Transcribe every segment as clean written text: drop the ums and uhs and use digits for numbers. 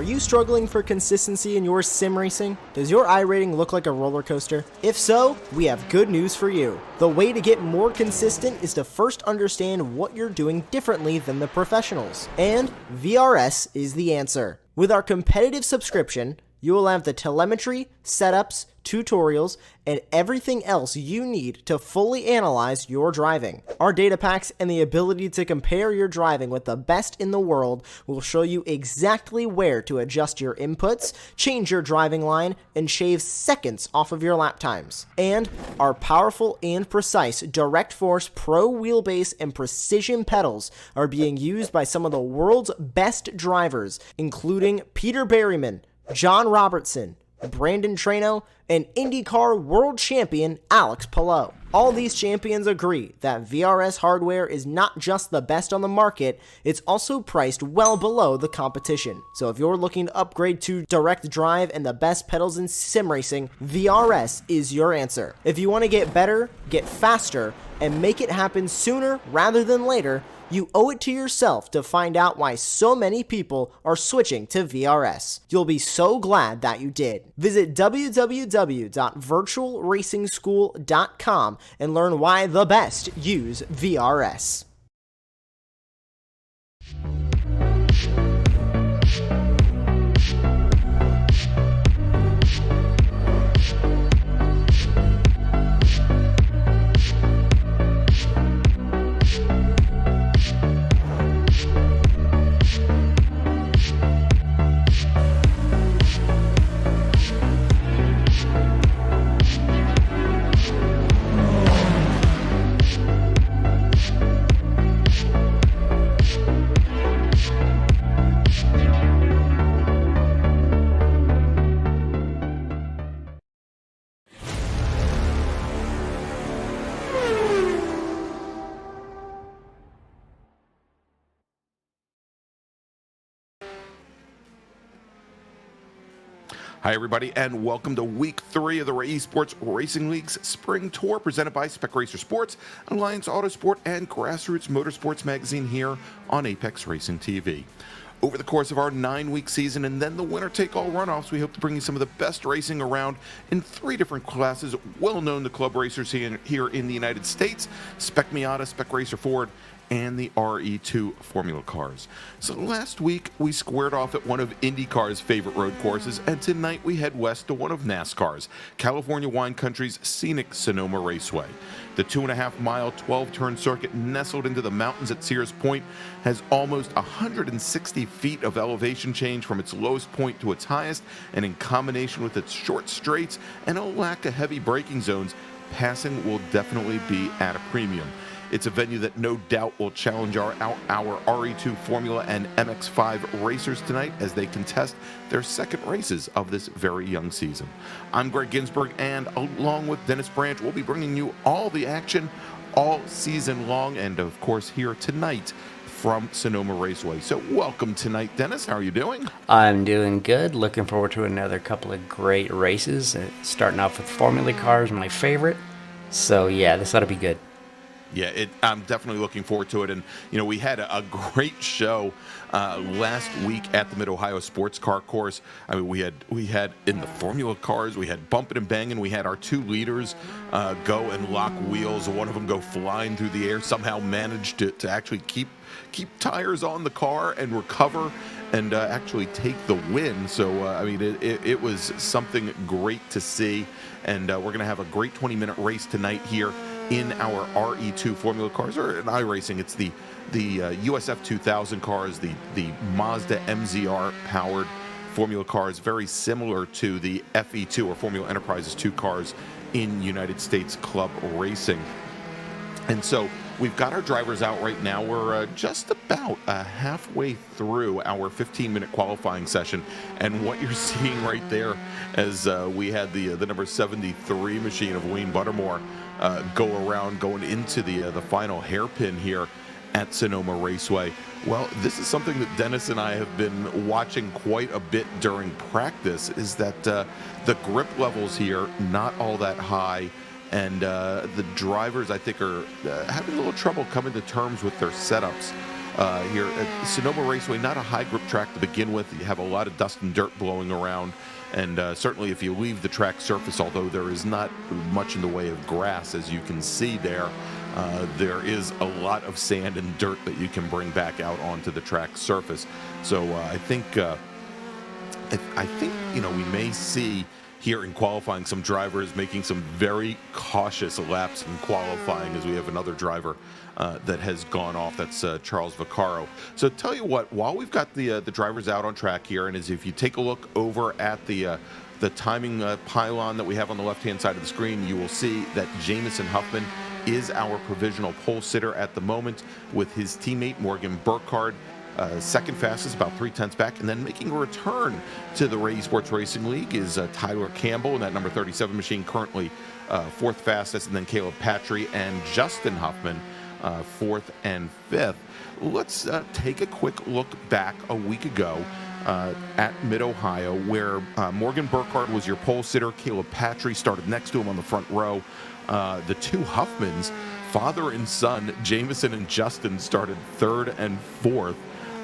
Are you struggling for consistency in your sim racing? Does your iRating look like a roller coaster? If so, we have good news for you. The way to get more consistent is to first understand what you're doing differently than the professionals. And VRS is the answer. With our competitive subscription, you will have the telemetry, setups, tutorials, and everything else you need to fully analyze your driving. Our data packs and the ability to compare your driving with the best in the world will show you exactly where to adjust your inputs, change your driving line, and shave seconds off of your lap times. And our powerful and precise Direct Force Pro wheelbase and precision pedals are being used by some of the world's best drivers, including Peter Berryman, John Robertson, Brandon Trano, and IndyCar World Champion Alex Palou. All these champions agree that VRS hardware is not just the best on the market, it's also priced well below the competition. So if you're looking to upgrade to direct drive and the best pedals in sim racing, VRS is your answer. If you want to get better, get faster, and make it happen sooner rather than later, you owe it to yourself to find out why so many people are switching to VRS. You'll be so glad that you did. Visit www.virtualracingschool.com and learn why the best use VRS. Hi, everybody, and welcome to Week 3 of the Esports Racing League's Spring Tour, presented by Spec Racer Sports, Alliance Autosport, and Grassroots Motorsports Magazine here on Apex Racing TV. Over the course of our 9-week season and then the winner-take-all runoffs, we hope to bring you some of the best racing around in 3 different classes well known to club racers here in the United States: Spec Miata, Spec Racer Ford, and the RE2 Formula cars. So last week we squared off at one of IndyCar's favorite road courses, and tonight we head west to one of NASCAR's, California Wine Country's scenic Sonoma Raceway. The 2.5-mile, 12-turn circuit nestled into the mountains at Sears Point has almost 160 feet of elevation change from its lowest point to its highest, and in combination with its short straights and a lack of heavy braking zones, passing will definitely be at a premium. It's a venue that no doubt will challenge our RE2 Formula and MX-5 racers tonight as they contest their second races of this very young season. I'm Greg Ginsburg, and along with Dennis Branch, we'll be bringing you all the action all season long, and of course here tonight from Sonoma Raceway. So welcome tonight, Dennis. How are you doing? I'm doing good. Looking forward to another couple of great races. Starting off with Formula cars, my favorite. So yeah, this ought to be good. Yeah, I'm definitely looking forward to it. And, we had a great show last week at the Mid-Ohio Sports Car Course. I mean, we had in the Formula cars, we had bumping and banging. We had our 2 leaders go and lock wheels. One of them go flying through the air, somehow managed to actually keep tires on the car and recover and actually take the win. So, it was something great to see. And we're going to have a great 20-minute race tonight here in our RE2 Formula cars, or in iRacing. It's the USF 2000 cars, the Mazda MZR powered Formula cars, very similar to the FE2 or Formula Enterprises 2 cars in United States club racing. And so we've got our drivers out right now. We're just about halfway through our 15-minute qualifying session. And what you're seeing right there as we had the number 73 machine of Wayne Buttermore go around, going into the final hairpin here at Sonoma Raceway. Well, this is something that Dennis and I have been watching quite a bit during practice, is that the grip levels here, not all that high. And the drivers, I think, are having a little trouble coming to terms with their setups here at Sonoma Raceway. Not a high grip track to begin with. You have a lot of dust and dirt blowing around. And certainly if you leave the track surface, although there is not much in the way of grass, as you can see there, there is a lot of sand and dirt that you can bring back out onto the track surface. So I think we may see here in qualifying some drivers making some very cautious laps in qualifying, as we have another driver that has gone off. That's Charles Vaccaro. So tell you what, while we've got the drivers out on track here, and as if you take a look over at the timing pylon that we have on the left-hand side of the screen, you will see that Jamison Huffman is our provisional pole sitter at the moment, with his teammate Morgan Burkhard second fastest, about 3/10 back. And then making a return to the Esports Racing League is Tyler Campbell in that number 37 machine, currently 4th fastest, and then Caleb Patry and Justin Huffman 4th and 5th. Let's take a quick look back a week ago at Mid-Ohio, where Morgan Burkhard was your pole sitter. Caleb Patry started next to him on the front row. The 2 Huffmans, father and son, Jamison and Justin, started 3rd and 4th.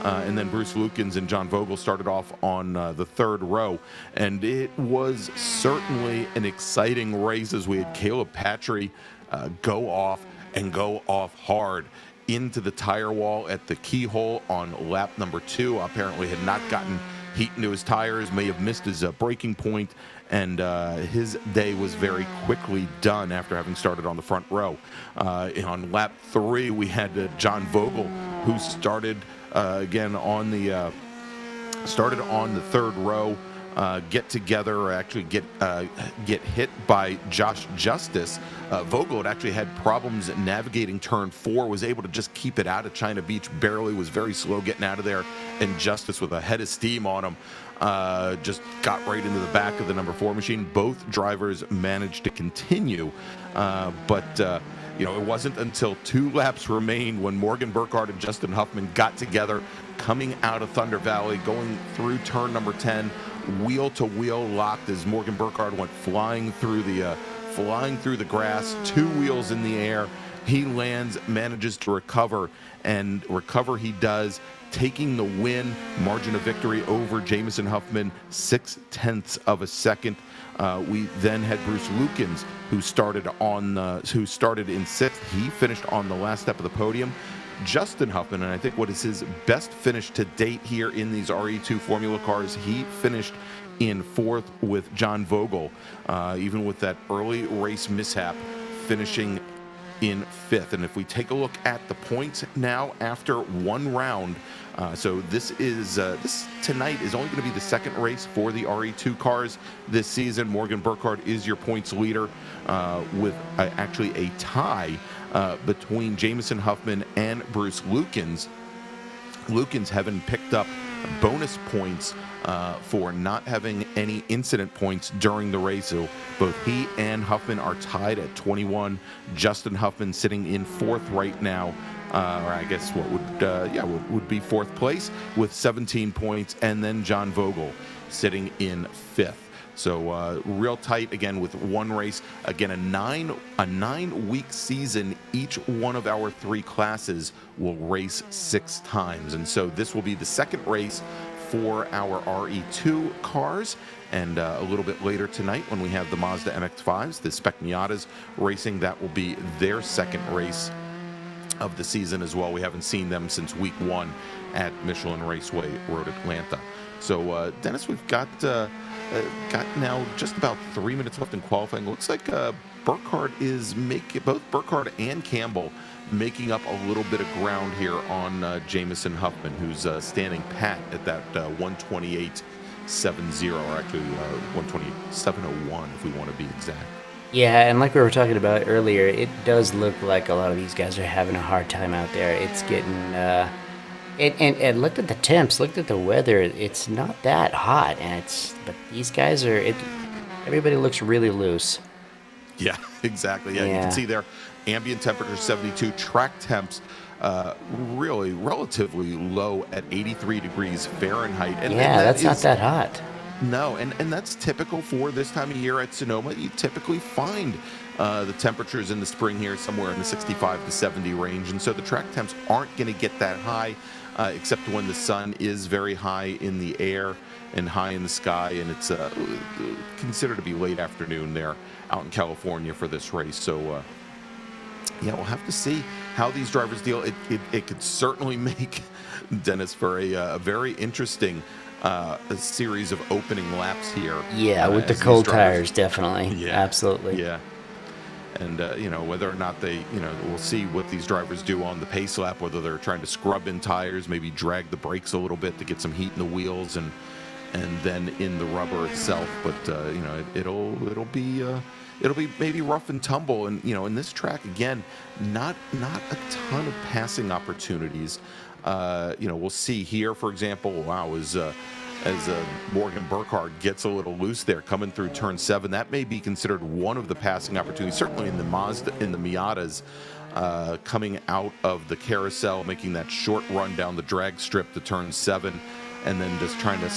And then Bruce Lukens and John Vogel started off on the 3rd row. And it was certainly an exciting race as we had Caleb Patry go off hard into the tire wall at the keyhole on lap number 2. Apparently had not gotten heat into his tires, may have missed his breaking point, and his day was very quickly done after having started on the front row. On lap 3, we had John Vogel, who started again on the 3rd row, get together, or actually get hit by Josh Justice. Vogel had actually had problems navigating turn 4, was able to just keep it out of China Beach barely, was very slow getting out of there, and Justice, with a head of steam on him, just got right into the back of the number 4 machine. Both drivers managed to continue, but it wasn't until 2 laps remained when Morgan Burkhard and Justin Huffman got together, coming out of Thunder Valley, going through turn number 10, wheel-to-wheel locked as Morgan Burkhard went flying through the grass, 2 wheels in the air. He lands, manages to recover, and recover he does, taking the win, margin of victory over Jamison Huffman, 0.6 of a second. We then had Bruce Lukens, who started in sixth. He finished on the last step of the podium. Justin Huffman, and I think what is his best finish to date here in these RE2 Formula cars, he finished in fourth with John Vogel, even with that early race mishap, finishing in fifth. And if we take a look at the points now after one round, so this tonight is only going to be the second race for the RE2 cars this season. Morgan Burkhard is your points leader with actually a tie between Jamison Huffman and Bruce Lukens. Lukens having picked up bonus points for not having any incident points during the race. So both he and Huffman are tied at 21. Justin Huffman sitting in fourth right now, or I guess what would be fourth place with 17 points, and then John Vogel sitting in fifth. So real tight again with one race. Again, a 9-week season. Each one of our three classes will race 6 times. And so this will be the second race for our RE2 cars. And a little bit later tonight when we have the Mazda MX-5s, the Spec Miatas racing, that will be their second race of the season as well. We haven't seen them since week 1 at Michelin Raceway Road Atlanta. So Dennis, we've got now just about 3 minutes left in qualifying. Looks like Burkhard both Burkhard and Campbell making up a little bit of ground here on Jamison Huffman, who's standing pat at that 128.70, or actually 128.701 if we want to be exact. Yeah, and like we were talking about earlier, it does look like a lot of these guys are having a hard time out there. It's getting and looked at the temps, looked at the weather. It's not that hot, but these guys everybody looks really loose. Yeah, exactly. Yeah, you can see there, ambient temperature 72, track temps really relatively low at 83 degrees Fahrenheit. And that's not that hot. No, and that's typical for this time of year at Sonoma. You typically find the temperatures in the spring here somewhere in the 65 to 70 range, and so the track temps aren't going to get that high, except when the sun is very high in the air and high in the sky, and it's considered to be late afternoon there out in California for this race. So we'll have to see how these drivers deal. It could certainly make, Dennis, for a very interesting a series of opening laps here. Yeah, with the cold tires, definitely. Yeah, absolutely. Yeah. And, whether or not we'll see what these drivers do on the pace lap, whether they're trying to scrub in tires, maybe drag the brakes a little bit to get some heat in the wheels and then in the rubber itself. But, it'll be maybe rough and tumble. And, in this track, again, not a ton of passing opportunities. We'll see here, for example, as Morgan Burkhard gets a little loose there coming through turn 7, that may be considered one of the passing opportunities, certainly in the Miatas, coming out of the carousel, making that short run down the drag strip to turn 7, and then just trying to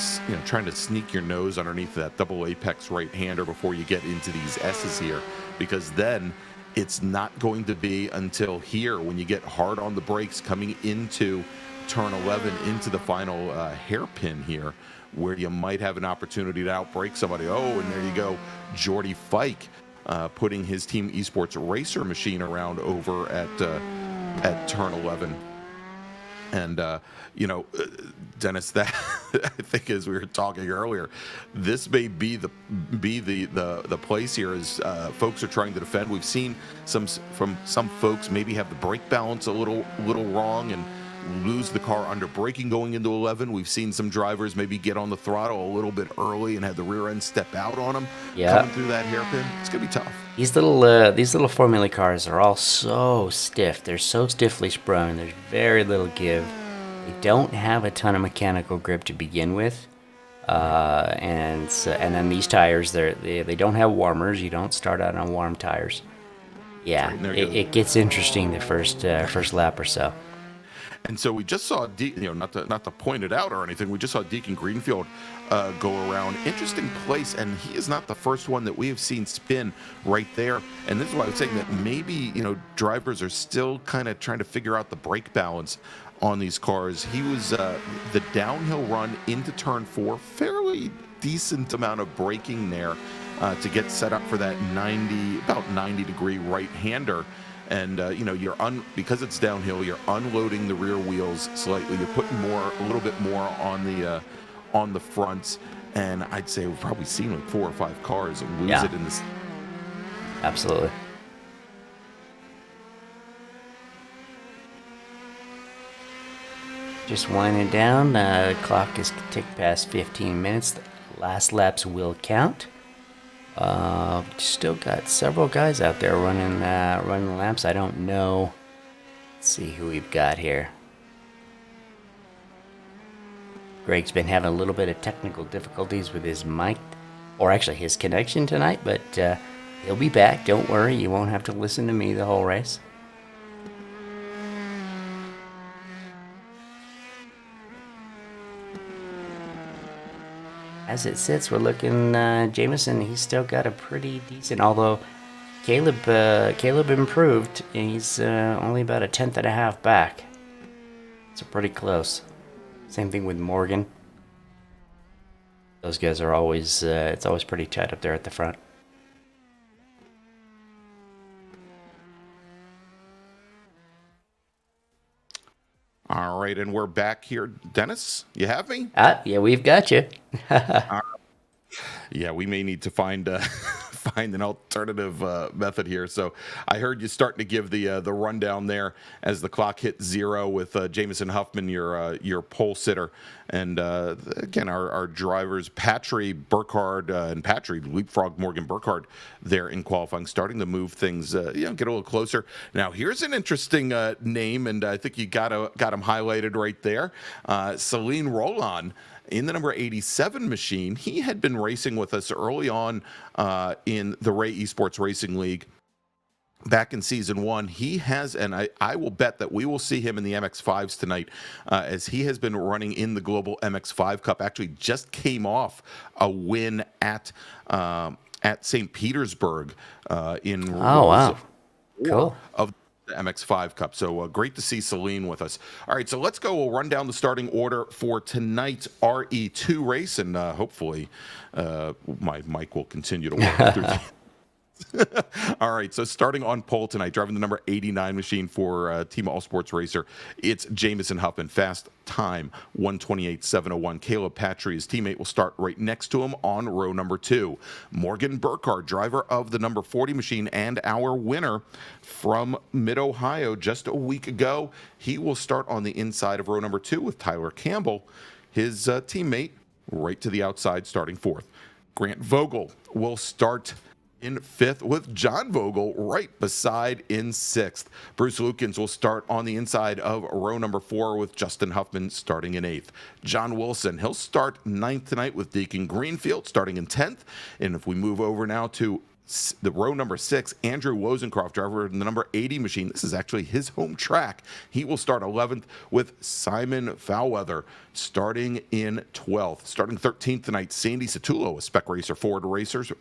sneak your nose underneath that double apex right-hander before you get into these S's here, because then it's not going to be until here when you get hard on the brakes coming into turn 11 into the final hairpin here where you might have an opportunity to outbrake somebody. Oh, and there you go, Jordy Fike putting his team Esports Racer machine around over at turn 11. And Dennis, that I think, as we were talking earlier, this may be the place here as folks are trying to defend. We've seen some folks maybe have the brake balance a little wrong and lose the car under braking going into 11. We've seen some drivers maybe get on the throttle a little bit early and have the rear end step out on them coming through that hairpin. It's gonna be tough. These little Formula cars are all so stiff. They're so stiffly sprung. There's very little give. They don't have a ton of mechanical grip to begin with, and then these tires, they don't have warmers. You don't start out on warm tires. Yeah, it gets interesting the first lap or so. And so we just saw, not to point it out or anything, we just saw Deacon Greenfield go around. Interesting place, and he is not the first one that we have seen spin right there. And this is why I was saying that maybe, drivers are still kind of trying to figure out the brake balance on these cars. He was the downhill run into turn 4, fairly decent amount of braking there to get set up for that about 90 degree right-hander. And because it's downhill, you're unloading the rear wheels slightly. You're putting a little bit more on the fronts, and I'd say we've probably seen like 4 or 5 cars lose it in this. Absolutely. Just winding down. The clock is ticking past 15 minutes. The last laps will count. Still got several guys out there running laps. I don't know. Let's see who we've got here. Greg's been having a little bit of technical difficulties with his mic, or actually his connection tonight, but he'll be back. Don't worry, you won't have to listen to me the whole race. As it sits, we're looking, Jameson, he's still got a pretty decent, although Caleb improved, and he's only about a 1/10.5 back. So pretty close. Same thing with Morgan. Those guys are always, it's always pretty tight up there at the front. All right, and we're back here. Dennis, you have me? Yeah, we've got you. Yeah, we may need to find an alternative method here. So I heard you starting to give the rundown there as the clock hit 0 with Jameson Huffman, your pole sitter, and again our drivers Patry, Burkhard, and Patry leapfrog Morgan Burkhard there in qualifying, starting to move things get a little closer. Now here's an interesting name, and I think you got him highlighted right there, Celine Roland. In the number 87 machine. He had been racing with us early on in the Ray Esports Racing League back in season 1. He has, and I will bet that we will see him in the MX5s tonight, as he has been running in the Global MX5 Cup. Actually just came off a win at St. Petersburg in wow, cool. Of MX5 Cup. So great to see Celine with us. All right, so let's go. We'll run down the starting order for tonight's RE2 race, and hopefully my mic will continue to work through All right, so starting on pole tonight, driving the number 89 machine for Team All Sports Racer, it's Jameson Huffman. Fast time, 1:28.701. Caleb Patry, his teammate, will start right next to him on row number 2. Morgan Burkhard, driver of the number 40 machine and our winner from Mid-Ohio just a week ago, he will start on the inside of row number 2 with Tyler Campbell, his teammate, right to the outside, starting 4th. Grant Vogel will start in 5th with John Vogel right beside in 6th. Bruce Lukens will start on the inside of row number 4 with Justin Huffman starting in 8th. John Wilson, he'll start 9th tonight with Deacon Greenfield starting in 10th. And if we move over now to the row number 6, Andrew Wozencroft, driver in the number 80 machine. This is actually his home track. He will start 11th with Simon Foulweather starting in 12th. Starting 13th tonight, Sandy Satullo, a Spec Racer Ford racers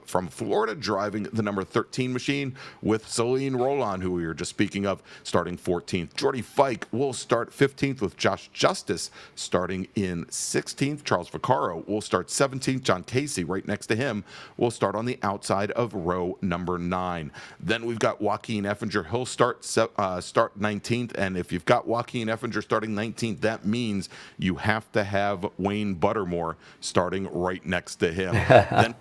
from Florida, driving the number 13 machine with Celine Roland, who we were just speaking of, starting 14th. Jordy Fike will start 15th with Josh Justice starting in 16th. Charles Vaccaro will start 17th. John Casey, right next to him, will start on the outside of row number 9. Then we've got Joaquin Effinger. He'll start 19th, and if you've got Joaquin Effinger starting 19th, that means you have to have Wayne Buttermore starting right next to him.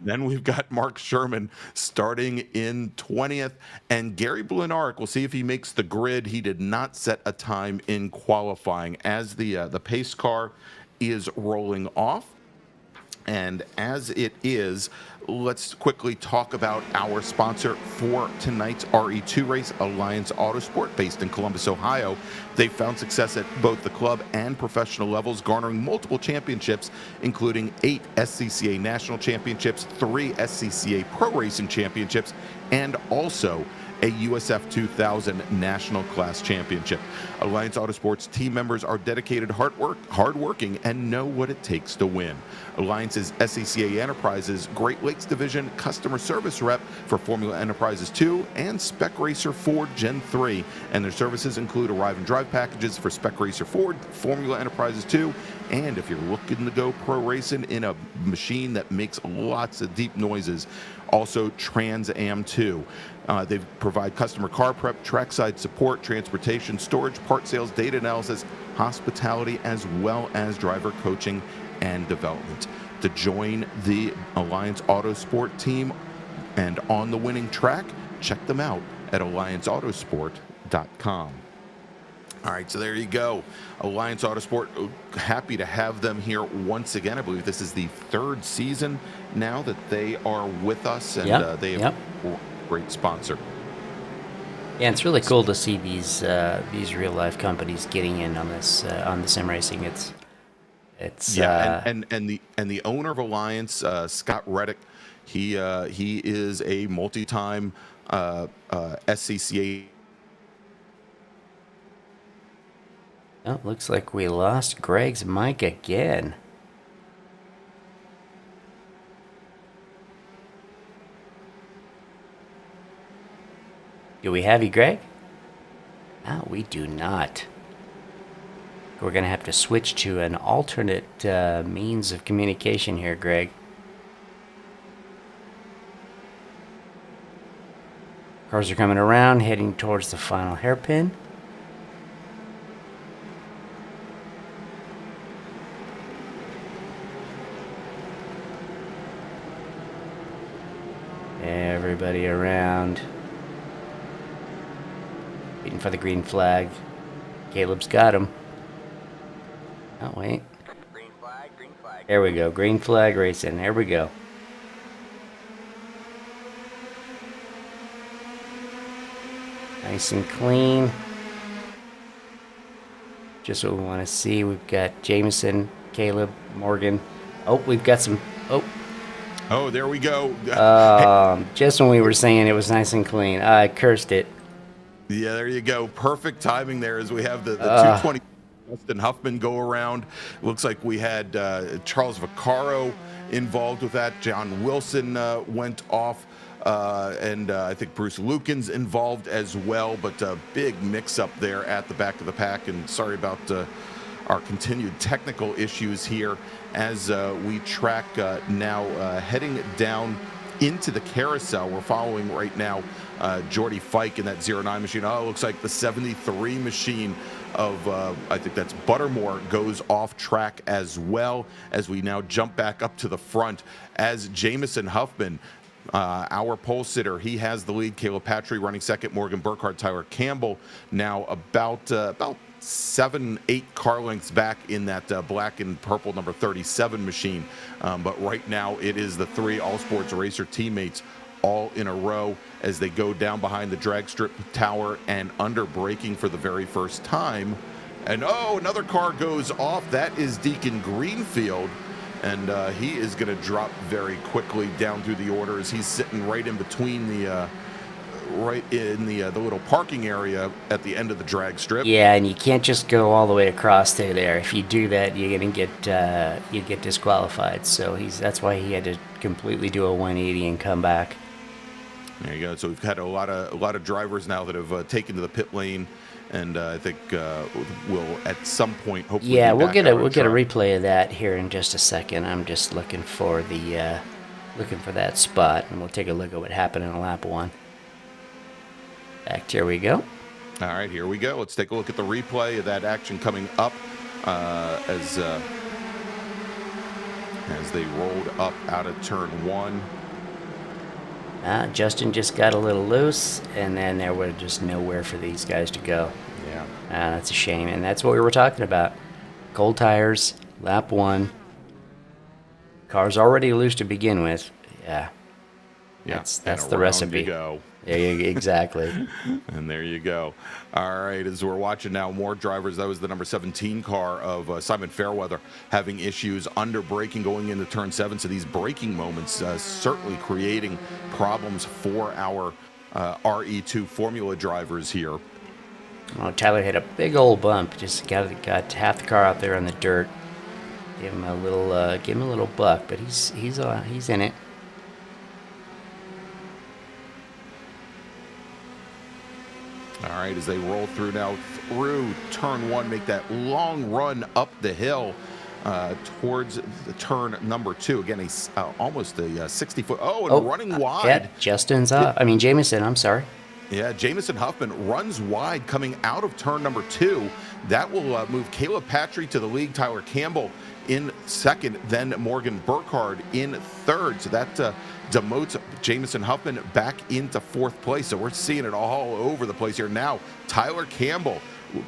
Then we've got Mark Sherman starting in 20th, and Gary Blenark, we'll see if he makes the grid. He did not set a time in qualifying as the pace car is rolling off. And as it is, let's quickly talk about our sponsor for tonight's RE2 race, Alliance Autosport, based in Columbus, Ohio. They've found success at both the club and professional levels, garnering multiple championships, including 8 SCCA National Championships, 3 SCCA Pro Racing Championships, and also a USF 2000 National Class Championship. Alliance Autosport's team members are dedicated, hardworking, and know what it takes to win. Alliance's SCCA Enterprises Great Lakes Division customer service rep for Formula Enterprises 2 and Spec Racer Ford Gen 3, and their services include arrive and drive packages for Spec Racer Ford, Formula Enterprises 2, and if you're looking to go pro racing in a machine that makes lots of deep noises, also Trans Am 2. They provide customer car prep, trackside support, transportation, storage, part sales, data analysis, hospitality, as well as driver coaching and development. To join the Alliance Autosport team and on the winning track, check them out at allianceautosport.com. All right, so there you go. Alliance Autosport, happy to have them here once again. I believe this is the third season now that they are with us, and they have a great sponsor. Yeah, it's really cool to see these real life companies getting in on this on the sim racing. It's and the owner of Alliance, Scott Reddick, he is a multi-time SCCA. Oh, looks like we lost Greg's mic again. Do we have you, Greg? No, we do not. We're going to have to switch to an alternate means of communication here, Greg. Cars are coming around, heading towards the final hairpin. Everybody around. Waiting for the green flag. Caleb's got him. Oh, wait. Green flag, green flag. There we go. Green flag racing. There we go. Nice and clean. Just what we want to see. We've got Jameson, Caleb, Morgan. Oh, we've got some... Oh, there we go. Just when we were saying it was nice and clean, I cursed it. Yeah, there you go. Perfect timing there as we have the 220 Justin Huffman go around. Looks like we had Charles Vaccaro involved with that. John Wilson went off, and I think Bruce Lucan's involved as well. But a big mix-up there at the back of the pack. And sorry about our continued technical issues here as we track now heading down into the carousel. We're following right now Jordy Fike in that 09 machine. Oh, it looks like the 73 machine of, I think that's Buttermore, goes off track as well as we now jump back up to the front as Jamison Huffman, our pole sitter, he has the lead. Caleb Patry running second. Morgan Burkhard, Tyler Campbell now about 7-8 car lengths back in that black and purple number 37 machine. But right now it is the three All Sports Racer teammates all in a row as they go down behind the drag strip tower and under braking for the very first time. And oh, another car goes off. That is Deacon Greenfield. And he is going to drop very quickly down through the orders. He's sitting right in between the the little parking area at the end of the drag strip. Yeah, and you can't just go all the way across through there. If you do that, you're gonna get disqualified. So that's why he had to completely do a 180 and come back. There you go. So we've had a lot of drivers now that have taken to the pit lane, and I think we'll at some point hopefully. Yeah, we'll get a replay of that here in just a second. I'm just looking for that spot, and we'll take a look at what happened in lap 1. Here we go. All right, here we go. Let's take a look at the replay of that action coming up as they rolled up out of turn 1. Justin just got a little loose, and then there was just nowhere for these guys to go. Yeah. That's a shame, and that's what we were talking about. Cold tires, lap 1. Car's already loose to begin with. Yeah. That's the recipe. You go. Yeah, exactly. And there you go. All right, as we're watching now, more drivers. That was the number 17 car of Simon Fairweather having issues under braking going into turn 7. So these braking moments certainly creating problems for our RE2 Formula drivers here. Oh, Tyler hit a big old bump. Just got half the car out there on the dirt. Give him a little buck, but he's in it. All right, as they roll through now through turn 1, make that long run up the hill towards the turn number 2. Again, almost a 60-foot. Running wide. Yeah, Jameson. I'm sorry. Yeah, Jamison Huffman runs wide coming out of turn number 2. That will move Caleb Patry to the lead, Tyler Campbell in second, then Morgan Burkhard in third. So that demotes Jamison Huffman back into 4th place. So we're seeing it all over the place here. Now, Tyler Campbell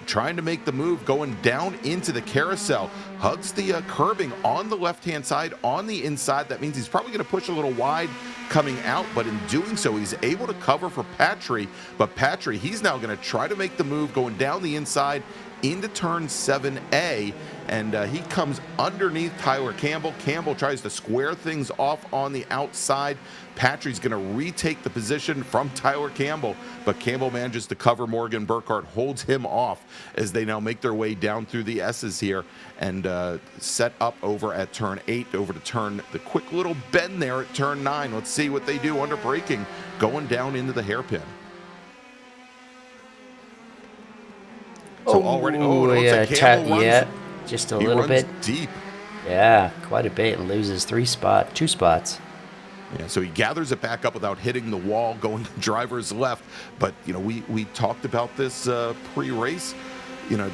trying to make the move, going down into the carousel, hugs the curbing on the left-hand side, on the inside. That means he's probably going to push a little wide coming out, but in doing so, he's able to cover for Patry. But Patry, he's now going to try to make the move, going down the inside into turn 7A, and he comes underneath Tyler Campbell. Campbell tries to square things off on the outside. Patry's going to retake the position from Tyler Campbell, but Campbell manages to cover Morgan Burkhard, holds him off as they now make their way down through the S's here and set up over at turn 8, over to turn the quick little bend there at turn 9. Let's see what they do under braking, going down into the hairpin. So already, it looks like Campbell runs, just a little bit deep. Yeah, quite a bit, and loses 2 spots. Yeah, so he gathers it back up without hitting the wall, going driver's left. But we talked about this pre-race,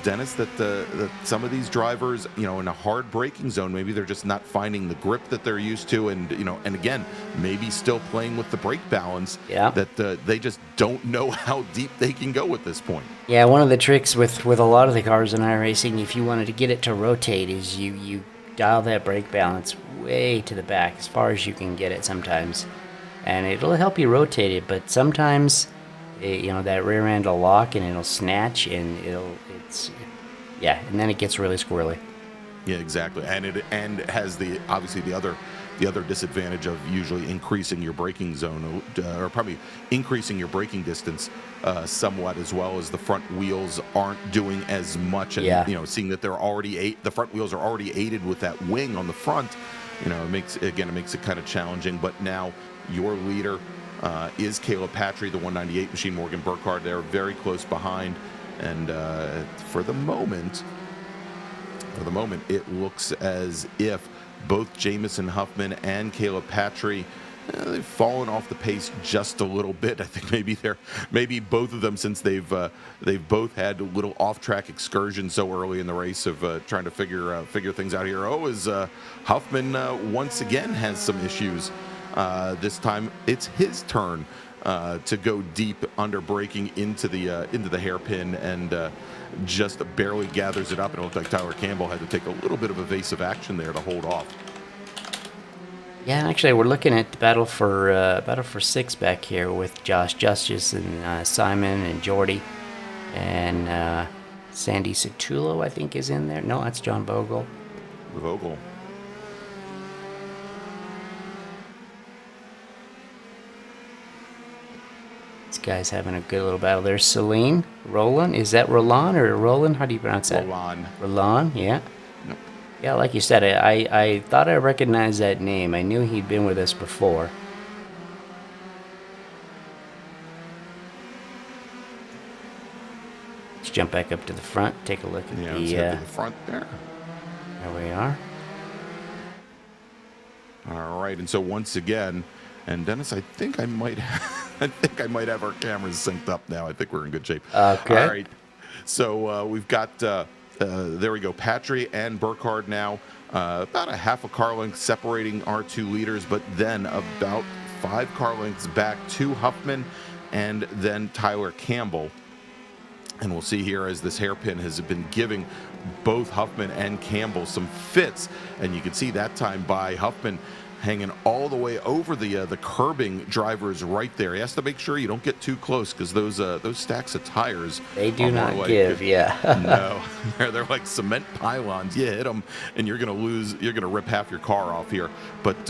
Dennis, that some of these drivers, in a hard braking zone, maybe they're just not finding the grip that they're used to, and and again, maybe still playing with the brake balance. Yeah. That they just don't know how deep they can go at this point. Yeah, one of the tricks with a lot of the cars in iRacing, if you wanted to get it to rotate, is you dial that brake balance way to the back, as far as you can get it sometimes, and it'll help you rotate it. But sometimes, that rear end will lock and it'll snatch, and and then it gets really squirrely. Yeah, exactly, and it has the other disadvantage of usually increasing your braking zone, or probably increasing your braking distance somewhat, as well as the front wheels aren't doing as much. And seeing that the front wheels are already aided with that wing on the front, it makes it kind of challenging. But now your leader is Caleb Patry, the 198 machine. Morgan Burkhard there, very close behind, and for the moment, it looks as if both Jamison Huffman and Caleb Patry, they've fallen off the pace just a little bit. I think maybe both of them, since they've both had little off-track excursions so early in the race of trying to figure things out here. As Huffman once again has some issues. This time it's his turn to go deep under braking into the hairpin, and just barely gathers it up. And it looked like Tyler Campbell had to take a little bit of evasive action there to hold off. Yeah, actually, we're looking at the battle for 6 back here with Josh Justice and Simon and Jordy, and Sandy Situlo, I think, is in there. No, that's John Vogel. This guy's having a good little battle. There's Celine, Roland. Is that Roland or Roland? How do you pronounce that? Roland, yeah. Nope. Yeah, like you said, I thought I recognized that name. I knew he'd been with us before. Let's jump back up to the front, take a look at let's head to the front there. There we are. All right, and so once again, and Dennis, I think I might have our cameras synced up now. I think we're in good shape. Okay. All right. So we've got there we go, Patry and Burkhard now, about a half a car length separating our 2 leaders, but then about 5 car lengths back to Huffman and then Tyler Campbell. And we'll see here as this hairpin has been giving both Huffman and Campbell some fits, and you can see that time by Huffman hanging all the way over the curbing drivers right there. He has to make sure you don't get too close because those stacks of tires, They do are more not like, give, yeah. no, they're like cement pylons. You hit them and you're gonna lose. You're gonna rip half your car off here. But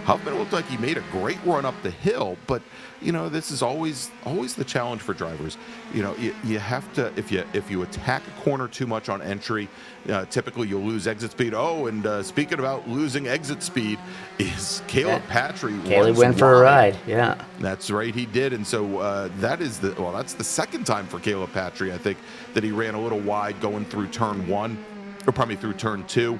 Huffman looked like he made a great run up the hill. But this is always the challenge for drivers. You have to, if you attack a corner too much on entry, typically you'll lose exit speed. Oh, and speaking about losing exit speed, is Caleb Patry. Caleb went for a ride. Yeah, that's right, he did. And so that's the second time for Caleb Patry, I think, that he ran a little wide going through turn 1. Or probably through turn 2,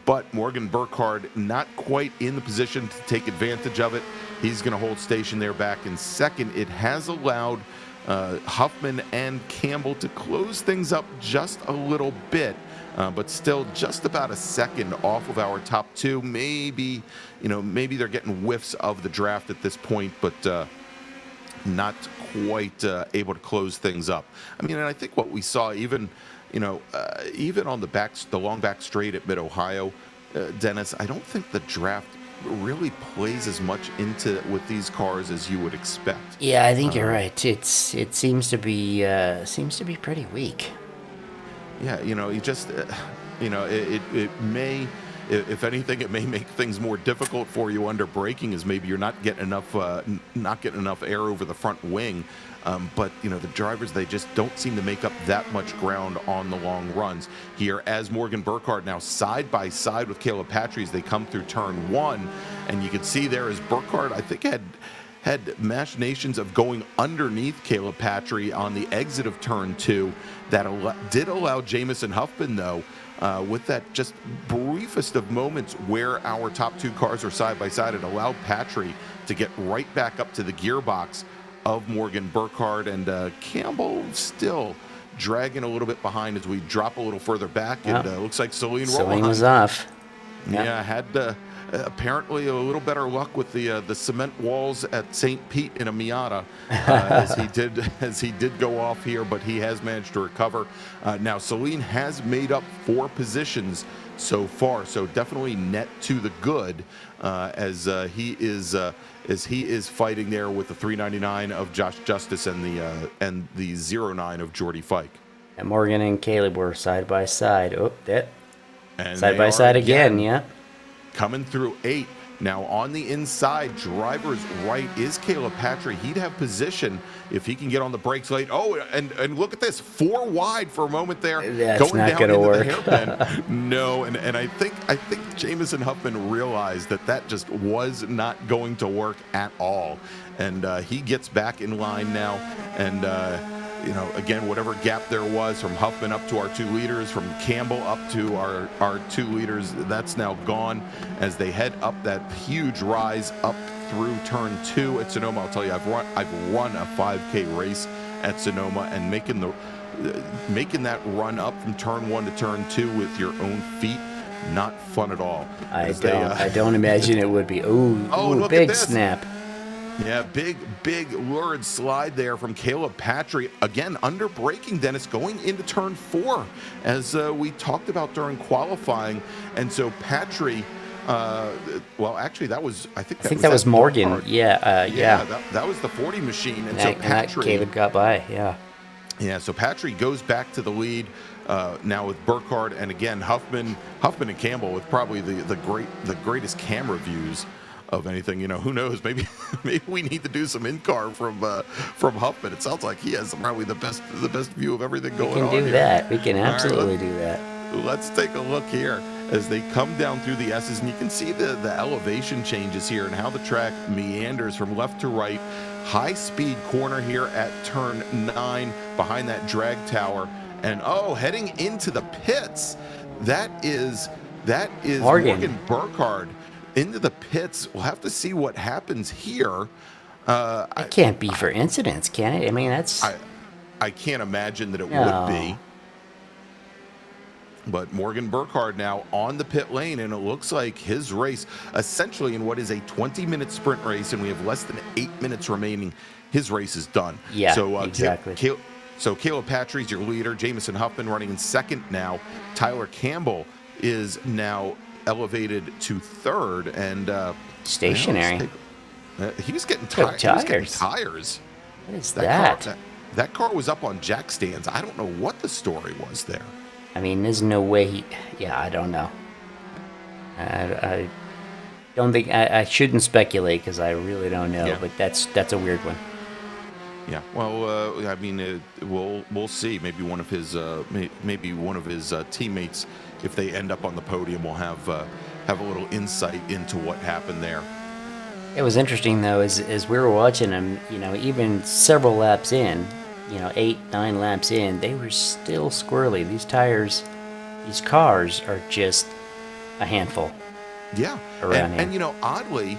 but Morgan Burkhard not quite in the position to take advantage of it. He's going to hold station there back in second. It has allowed Huffman and Campbell to close things up just a little bit, but still just about a second off of our top 2. Maybe they're getting whiffs of the draft at this point, but not quite able to close things up. I mean, and I think what we saw even on the long back straight at Mid-Ohio, Dennis, I don't think the draft really plays as much with these cars as you would expect. Yeah, I think you're right. It seems to be pretty weak. Yeah, you just it may, if anything, it may make things more difficult for you under braking, as maybe you're not getting enough air over the front wing. But the drivers, they just don't seem to make up that much ground on the long runs here, as Morgan Burkhard now side by side with Caleb Patry as they come through turn 1, and you can see there as Burkhard, I think, had machinations of going underneath Caleb Patry on the exit of turn 2. That did allow Jamison Huffman, though, with that just briefest of moments where our top 2 cars are side by side, it allowed Patry to get right back up to the gearbox of Morgan Burkhard, and Campbell still dragging a little bit behind as we drop a little further back. And looks like Celine was off. Yeah, had apparently a little better luck with the cement walls at St. Pete in a Miata as he did go off here, but he has managed to recover. Now Celine has made up 4 positions so far, so definitely net to the good as he is fighting there with the 399 of Josh Justice and the 09 of Jordy Fike. And Morgan and Caleb were side by side. Oh, that and side by side again. Yeah, coming through 8. Now on the inside, driver's right is Caleb Patry. He'd have position if he can get on the brakes late. Oh, and look at this, 4 wide for a moment there. That's going not down gonna into work. the hairpin. No, and I think Jamison Huffman realized that just was not going to work at all. And he gets back in line now, and again, whatever gap there was from Huffman up to our 2 leaders, from Campbell up to our 2 leaders, that's now gone as they head up that huge rise up through turn 2 at Sonoma. I'll tell you, I've run a 5K race at Sonoma, and making that run up from turn 1 to turn 2 with your own feet, not fun at all. I don't imagine it would be. Ooh, big snap. Yeah, big lurid slide there from Caleb Patry. Again, under braking, Dennis, going into turn 4, as we talked about during qualifying. And so Patry, well, actually, I think that was Morgan. Burkhard. Yeah. That was the 40 machine. And so Caleb got by, yeah. Yeah, so Patry goes back to the lead now with Burkhard, and again, Huffman and Campbell with probably the greatest camera views of anything. Who knows? Maybe we need to do some in-car from Huffman. It sounds like he has probably the best view of everything going on. We can do that. We can absolutely do that. Let's take a look here as they come down through the S's, and you can see the elevation changes here and how the track meanders from left to right. High speed corner here at turn 9 behind that drag tower, and heading into the pits. That is Morgan Burkhard into the pits. We'll have to see what happens here. It can't be for incidents, can it? I mean, that's... I can't imagine that it would be. But Morgan Burkhard now on the pit lane, and it looks like his race, essentially in what is a 20-minute sprint race, and we have less than 8 minutes remaining, his race is done. Yeah, so, exactly. So Caleb Patry is your leader. Jamison Huffman running in second now. Tyler Campbell is now elevated to third, and Stationary. He was getting Good tires. What is that? That car was up on jack stands. I don't know what the story was there. I mean, there's no way yeah, I don't know. I don't think I shouldn't speculate because I really don't know. Yeah. But that's a weird one. Yeah. Well, I mean, we'll see. Maybe one of his teammates, if they end up on the podium, will have a little insight into what happened there. It was interesting though, as we were watching them, even several laps in, 8, 9 laps in, they were still squirrely. These cars are just a handful. Yeah, and oddly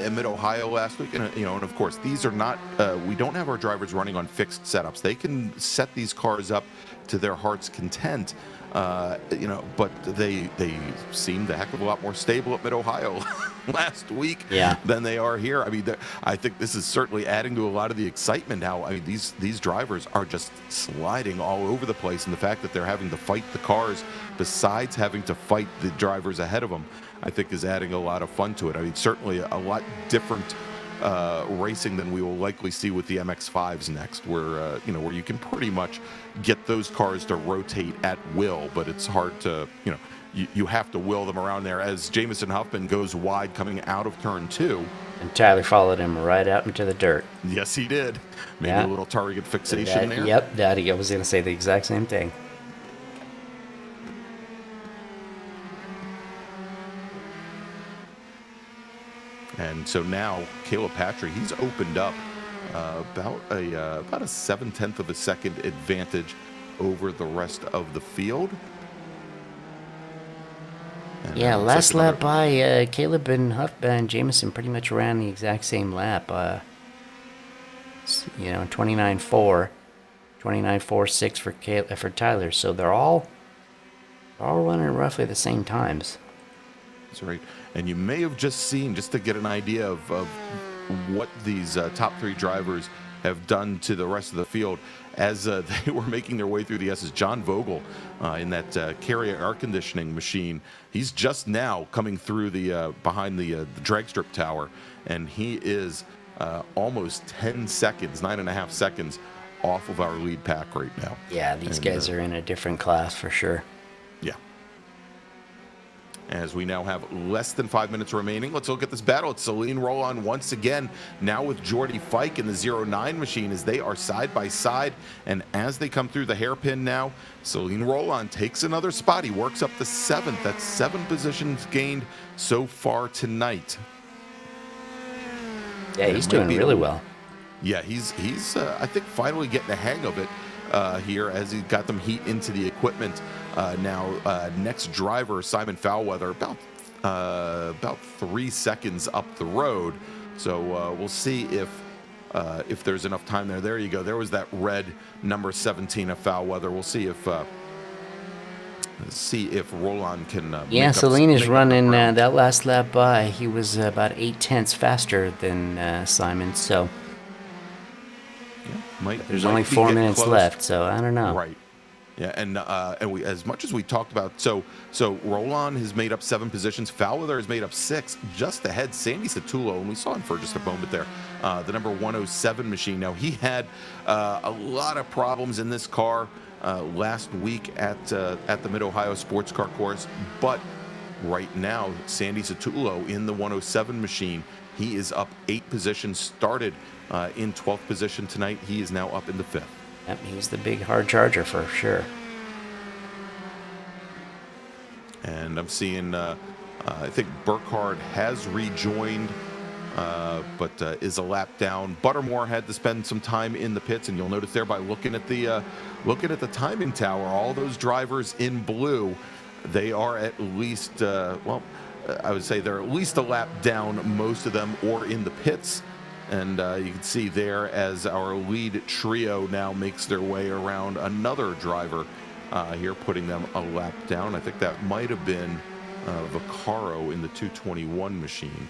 at Mid-Ohio last week, and of course these are not. We don't have our drivers running on fixed setups. They can set these cars up to their heart's content. But they seemed a heck of a lot more stable at Mid-Ohio last week than they are here. I mean, I think this is certainly adding to a lot of the excitement. How these drivers are just sliding all over the place, and the fact that they're having to fight the cars besides having to fight the drivers ahead of them, I think is adding a lot of fun to it. I mean, certainly a lot different racing than we will likely see with the MX-5s next, where where you can pretty much get those cars to rotate at will, but it's hard to you have to will them around there as Jamison Huffman goes wide coming out of turn 2. And Tyler followed him right out into the dirt. Yes, he did. Maybe a little target fixation there. Yep, I was going to say the exact same thing. And so now Caleb Patry, he's opened up about a 7/10 of a second advantage over the rest of the field. And last lap by Caleb and Jamison pretty much ran the exact same lap. 29.4, 29.46 for Tyler. So they're all running roughly the same times. That's right. And you may have just seen, just to get an idea of what these top 3 drivers have done to the rest of the field as they were making their way through the S's. John Vogel in that carrier air conditioning machine. He's just now coming through the behind the drag strip tower, and he is almost 10 seconds, 9.5 seconds off of our lead pack right now. Yeah, these guys are in a different class for sure. Yeah. As we now have less than 5 minutes remaining, let's look at this battle. It's Celine Rollon once again, now with Jordy Fike in the 09 machine as they are side by side. And as they come through the hairpin now, Celine Rollon takes another spot. He works up to 7th. That's 7 positions gained so far tonight. Yeah, he's doing really well. Yeah, he's I think finally getting the hang of it here as he got them heat into the equipment. Now, next driver, Simon Foulweather, about 3 seconds up the road. So we'll see if there's enough time there. There you go. There was that red number 17 of Foulweather. We'll see if Rollon can. Celine is running that last lap by. He was about 8/10 faster than Simon. So there's only 4 minutes left. So I don't know. Right. Yeah, and we, as much as we talked about, so Rollon has made up 7 positions. Foulweather has made up 6, just ahead Sandy Satullo, and we saw him for just a moment there. The number 107 machine. Now he had a lot of problems in this car last week at the Mid-Ohio Sports Car Course, but right now Sandy Satullo in the 107 machine. He is up 8 positions. Started in 12th position tonight. He is now up in the 5th. Yep, he's the big hard charger for sure. And I'm seeing, I think Burkhard has rejoined, but is a lap down. Buttermore had to spend some time in the pits, and you'll notice there by looking at the timing tower, all those drivers in blue, they are at least, I would say they're at least a lap down, most of them, or in the pits. And you can see there as our lead trio now makes their way around another driver here, putting them a lap down. I think that might have been Vaccaro in the 221 machine.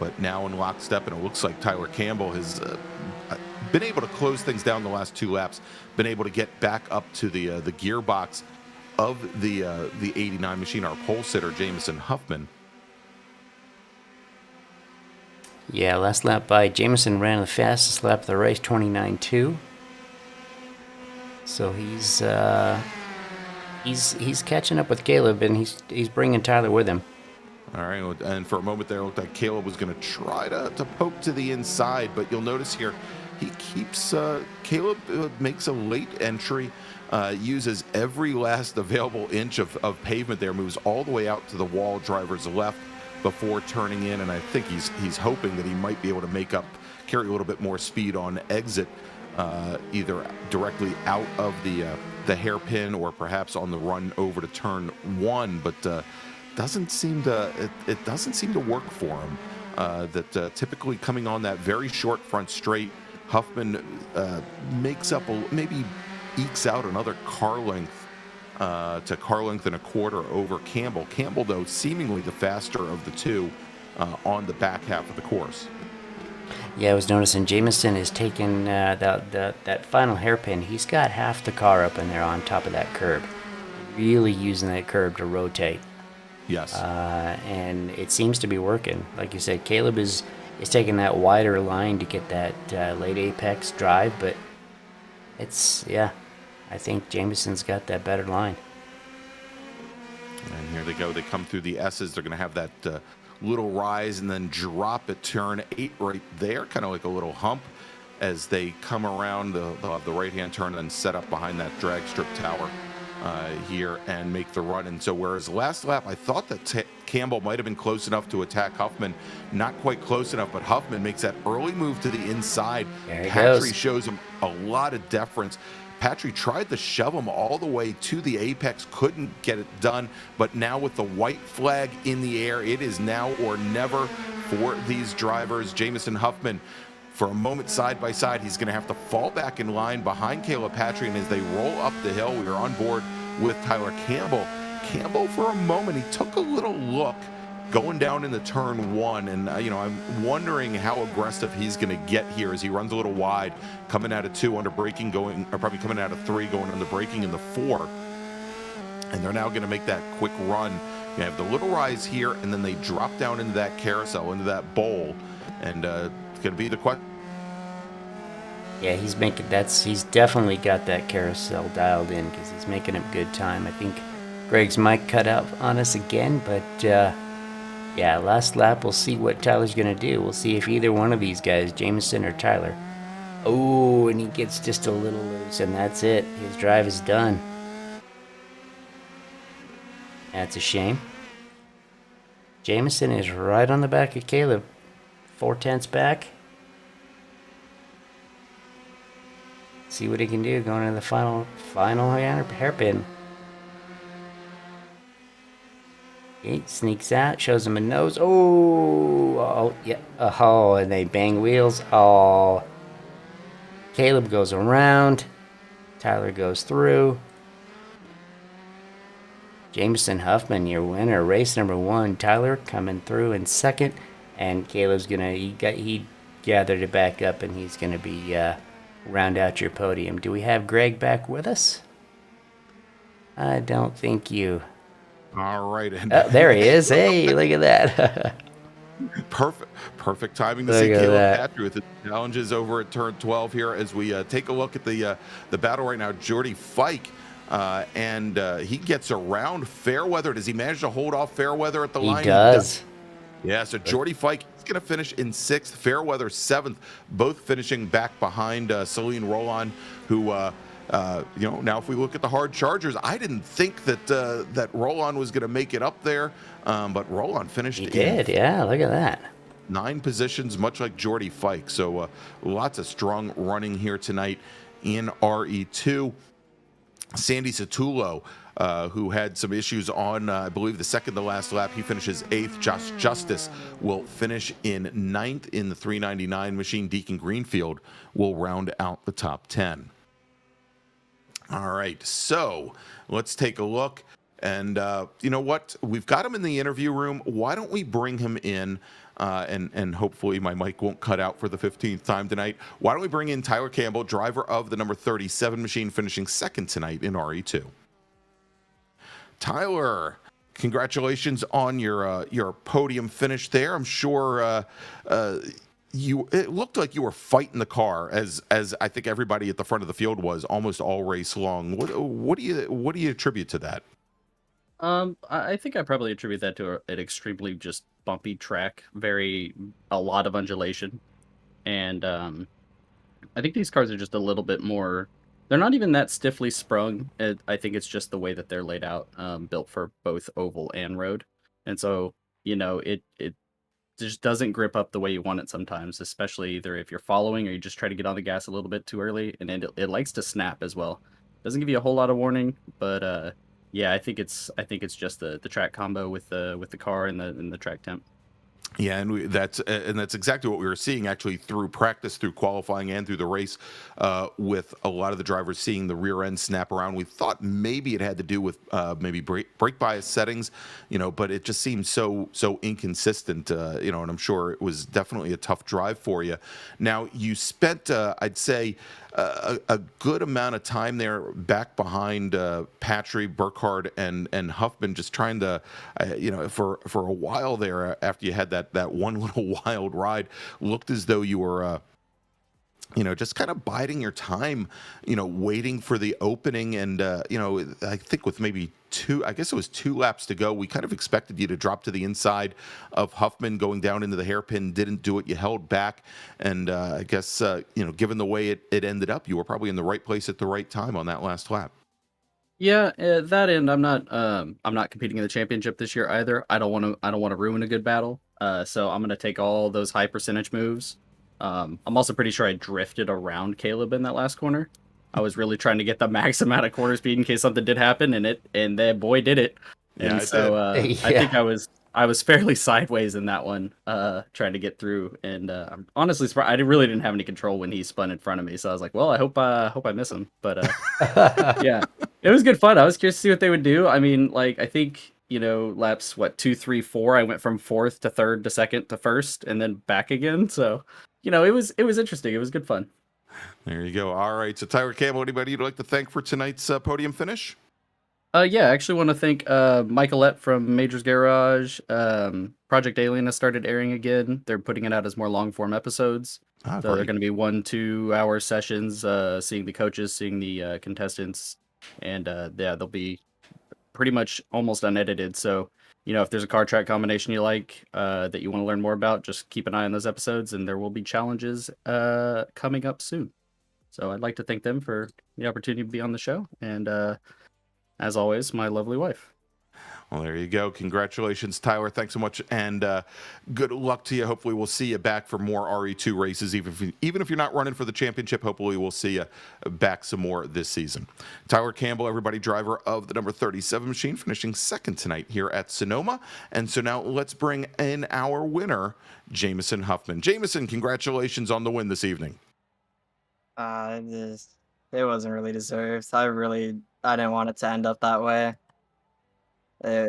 But now in lockstep, and it looks like Tyler Campbell has been able to close things down the last 2 laps, been able to get back up to the gearbox of the 89 machine, our pole sitter, Jamison Huffman. Yeah, last lap by Jamison ran the fastest lap of the race, 29.2. So he's catching up with Caleb, and he's bringing Tyler with him. All right, and for a moment there, it looked like Caleb was going to try to poke to the inside, but you'll notice here, he keeps, Caleb makes a late entry, uses every last available inch of pavement there, moves all the way out to the wall, driver's left before turning in, and I think he's hoping that he might be able to carry a little bit more speed on exit, either directly out of the hairpin or perhaps on the run over to turn 1, but doesn't seem to work for him. That typically coming on that very short front straight, Huffman makes up maybe ekes out another car length to car length and a quarter over Campbell. Campbell, though, seemingly the faster of the two on the back half of the course. Yeah, I was noticing Jamison is taking that final hairpin. He's got half the car up in there on top of that curb, really using that curb to rotate. Yes. And it seems to be working. Like you said, Caleb is taking that wider line to get that late apex drive, but I think Jamison's got that better line. And here they go. They come through the S's. They're going to have that little rise and then drop at turn 8 right there, kind of like a little hump as they come around the right-hand turn and then set up behind that drag strip tower here and make the run. And so whereas last lap I thought that Campbell might have been close enough to attack Huffman, not quite close enough, but Huffman makes that early move to the inside. Patry shows him a lot of deference. Patry tried to shove him all the way to the apex, couldn't get it done, but now with the white flag in the air, it is now or never for these drivers. Jamison Huffman, for a moment side by side, he's going to have to fall back in line behind Caleb Patry, and as they roll up the hill, we are on board with Tyler Campbell. Campbell, for a moment, he took a little look going down into turn 1, and I'm wondering how aggressive he's going to get here as he runs a little wide, coming out of 2 under braking, probably coming out of 3, going under braking in the 4, and they're now going to make that quick run. You have the little rise here, and then they drop down into that carousel, into that bowl, and it's going to be the question. Yeah, he's definitely got that carousel dialed in because he's making a good time. I think Greg's mic cut out on us again, but yeah, last lap, we'll see what Tyler's going to do. We'll see if either one of these guys, Jamison or Tyler. Oh, and he gets just a little loose, and that's it. His drive is done. That's a shame. Jamison is right on the back of Caleb. 4/10 back. See what he can do going into the final hairpin. He sneaks out, shows him a nose. Oh, yeah. Oh, and they bang wheels. Oh. Caleb goes around. Tyler goes through. Jamison Huffman, your winner, race number 1. Tyler coming through in second, and Caleb's he gathered it back up, and he's gonna be round out your podium. Do we have Greg back with us? I don't think you. All right. Oh, there he is. Hey, look at that. Perfect timing to see Caleb Patry with the challenges over at turn 12 here as we take a look at the battle right now. Jordy Fike, and he gets around Fairweather. Does he manage to hold off Fairweather at the line? He does. Yeah, so Jordy Fike is going to finish in 6th, Fairweather 7th, both finishing back behind Celine Roland, who, now if we look at the hard chargers, I didn't think that Roland was going to make it up there, but Roland finished. He did, yeah, look at that. 9 positions, much like Jordy Fike, so lots of strong running here tonight in RE2. Sandy Satullo, who had some issues on, I believe, the second to last lap. He finishes 8th. Josh Justice will finish in 9th in the 399 machine. Deacon Greenfield will round out the top 10. All right, so let's take a look. And you know what? We've got him in the interview room. Why don't we bring him in and hopefully my mic won't cut out for the 15th time tonight. Why don't we bring in Tyler Campbell, driver of the number 37 machine, finishing second tonight in RE2. Tyler, congratulations on your podium finish there. I'm sure it looked like you were fighting the car as I think everybody at the front of the field was almost all race long. What do you attribute to that? I think I probably attribute that to an extremely just bumpy track, a lot of undulation, and I think these cars are just a little bit more. They're not even that stiffly sprung. I think it's just the way that they're laid out, built for both oval and road, and so it just doesn't grip up the way you want it sometimes, especially either if you're following or you just try to get on the gas a little bit too early, and it likes to snap as well. Doesn't give you a whole lot of warning, but yeah, I think it's just the track combo with the car and the track temp. Yeah, and that's exactly what we were seeing actually through practice, through qualifying, and through the race, with a lot of the drivers seeing the rear end snap around. We thought maybe it had to do with maybe brake bias settings, but it just seemed so inconsistent, and I'm sure it was definitely a tough drive for you. Now, you spent, I'd say, a good amount of time there back behind Patry, Burkhard, and Huffman, just trying to, for a while there after you had that one little wild ride, looked as though you were just kind of biding your time, waiting for the opening. And, I think with maybe two laps to go, we kind of expected you to drop to the inside of Huffman going down into the hairpin. Didn't do it. You held back. And I guess, given the way it ended up, you were probably in the right place at the right time on that last lap. Yeah, that end, I'm not competing in the championship this year either. I don't want to ruin a good battle. So I'm gonna take all those high percentage moves. I'm also pretty sure I drifted around Caleb in that last corner. I was really trying to get the max amount of corner speed in case something did happen, and that boy did it. Yeah, and so yeah. I think I was fairly sideways in that one, trying to get through. And I'm honestly surprised. I really didn't have any control when he spun in front of me. So I was like, well, I hope I miss him. But yeah, it was good fun. I was curious to see what they would do. I mean, I think laps 2, 3, 4. I went from fourth to third to second to first, and then back again. So it was interesting. It was good fun. There you go. All right. So Tyler Campbell, anybody you'd like to thank for tonight's podium finish? Yeah, I actually want to thank Michaelette from Major's Garage. Project Alien has started airing again. They're putting it out as more long-form episodes. So Great. they're going to be 1-2 hour sessions, seeing the coaches, seeing the contestants, and they'll be pretty much almost unedited. So, if there's a car track combination you like that you want to learn more about, just keep an eye on those episodes, and there will be challenges coming up soon. So I'd like to thank them for the opportunity to be on the show, and as always, my lovely wife. Well, there you go. Congratulations, Tyler. Thanks so much, and good luck to you. Hopefully, we'll see you back for more RE2 races. Even if you're not running for the championship, hopefully we'll see you back some more this season. Tyler Campbell, everybody, driver of the number 37 machine, finishing second tonight here at Sonoma. And so now let's bring in our winner, Jamison Huffman. Jamison, congratulations on the win this evening. It wasn't really deserved. I didn't want it to end up that way. I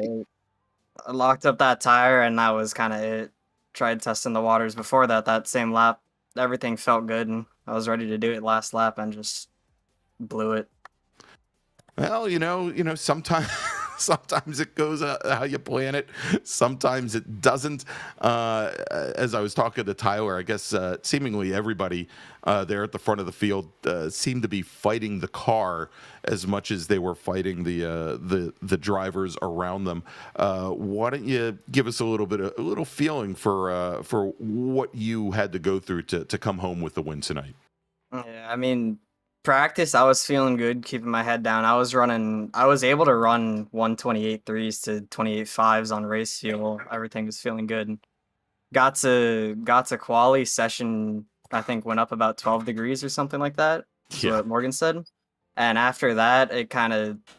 locked up that tire, and that was kind of it. Tried testing the waters before that same lap. Everything felt good, and I was ready to do it last lap, and just blew it. Well, sometimes sometimes it goes how you plan it. Sometimes it doesn't. As I was talking to Tyler, I guess seemingly everybody there at the front of the field seemed to be fighting the car as much as they were fighting the drivers around them. Why don't you give us a little feeling for what you had to go through to come home with the win tonight? Yeah, I mean, practice, I was feeling good, keeping my head down. I was able to run 128.3s to 28.5s on race fuel. Everything was feeling good. Got to quali session, I think went up about 12 degrees or something like that. That's what Morgan said. And after that,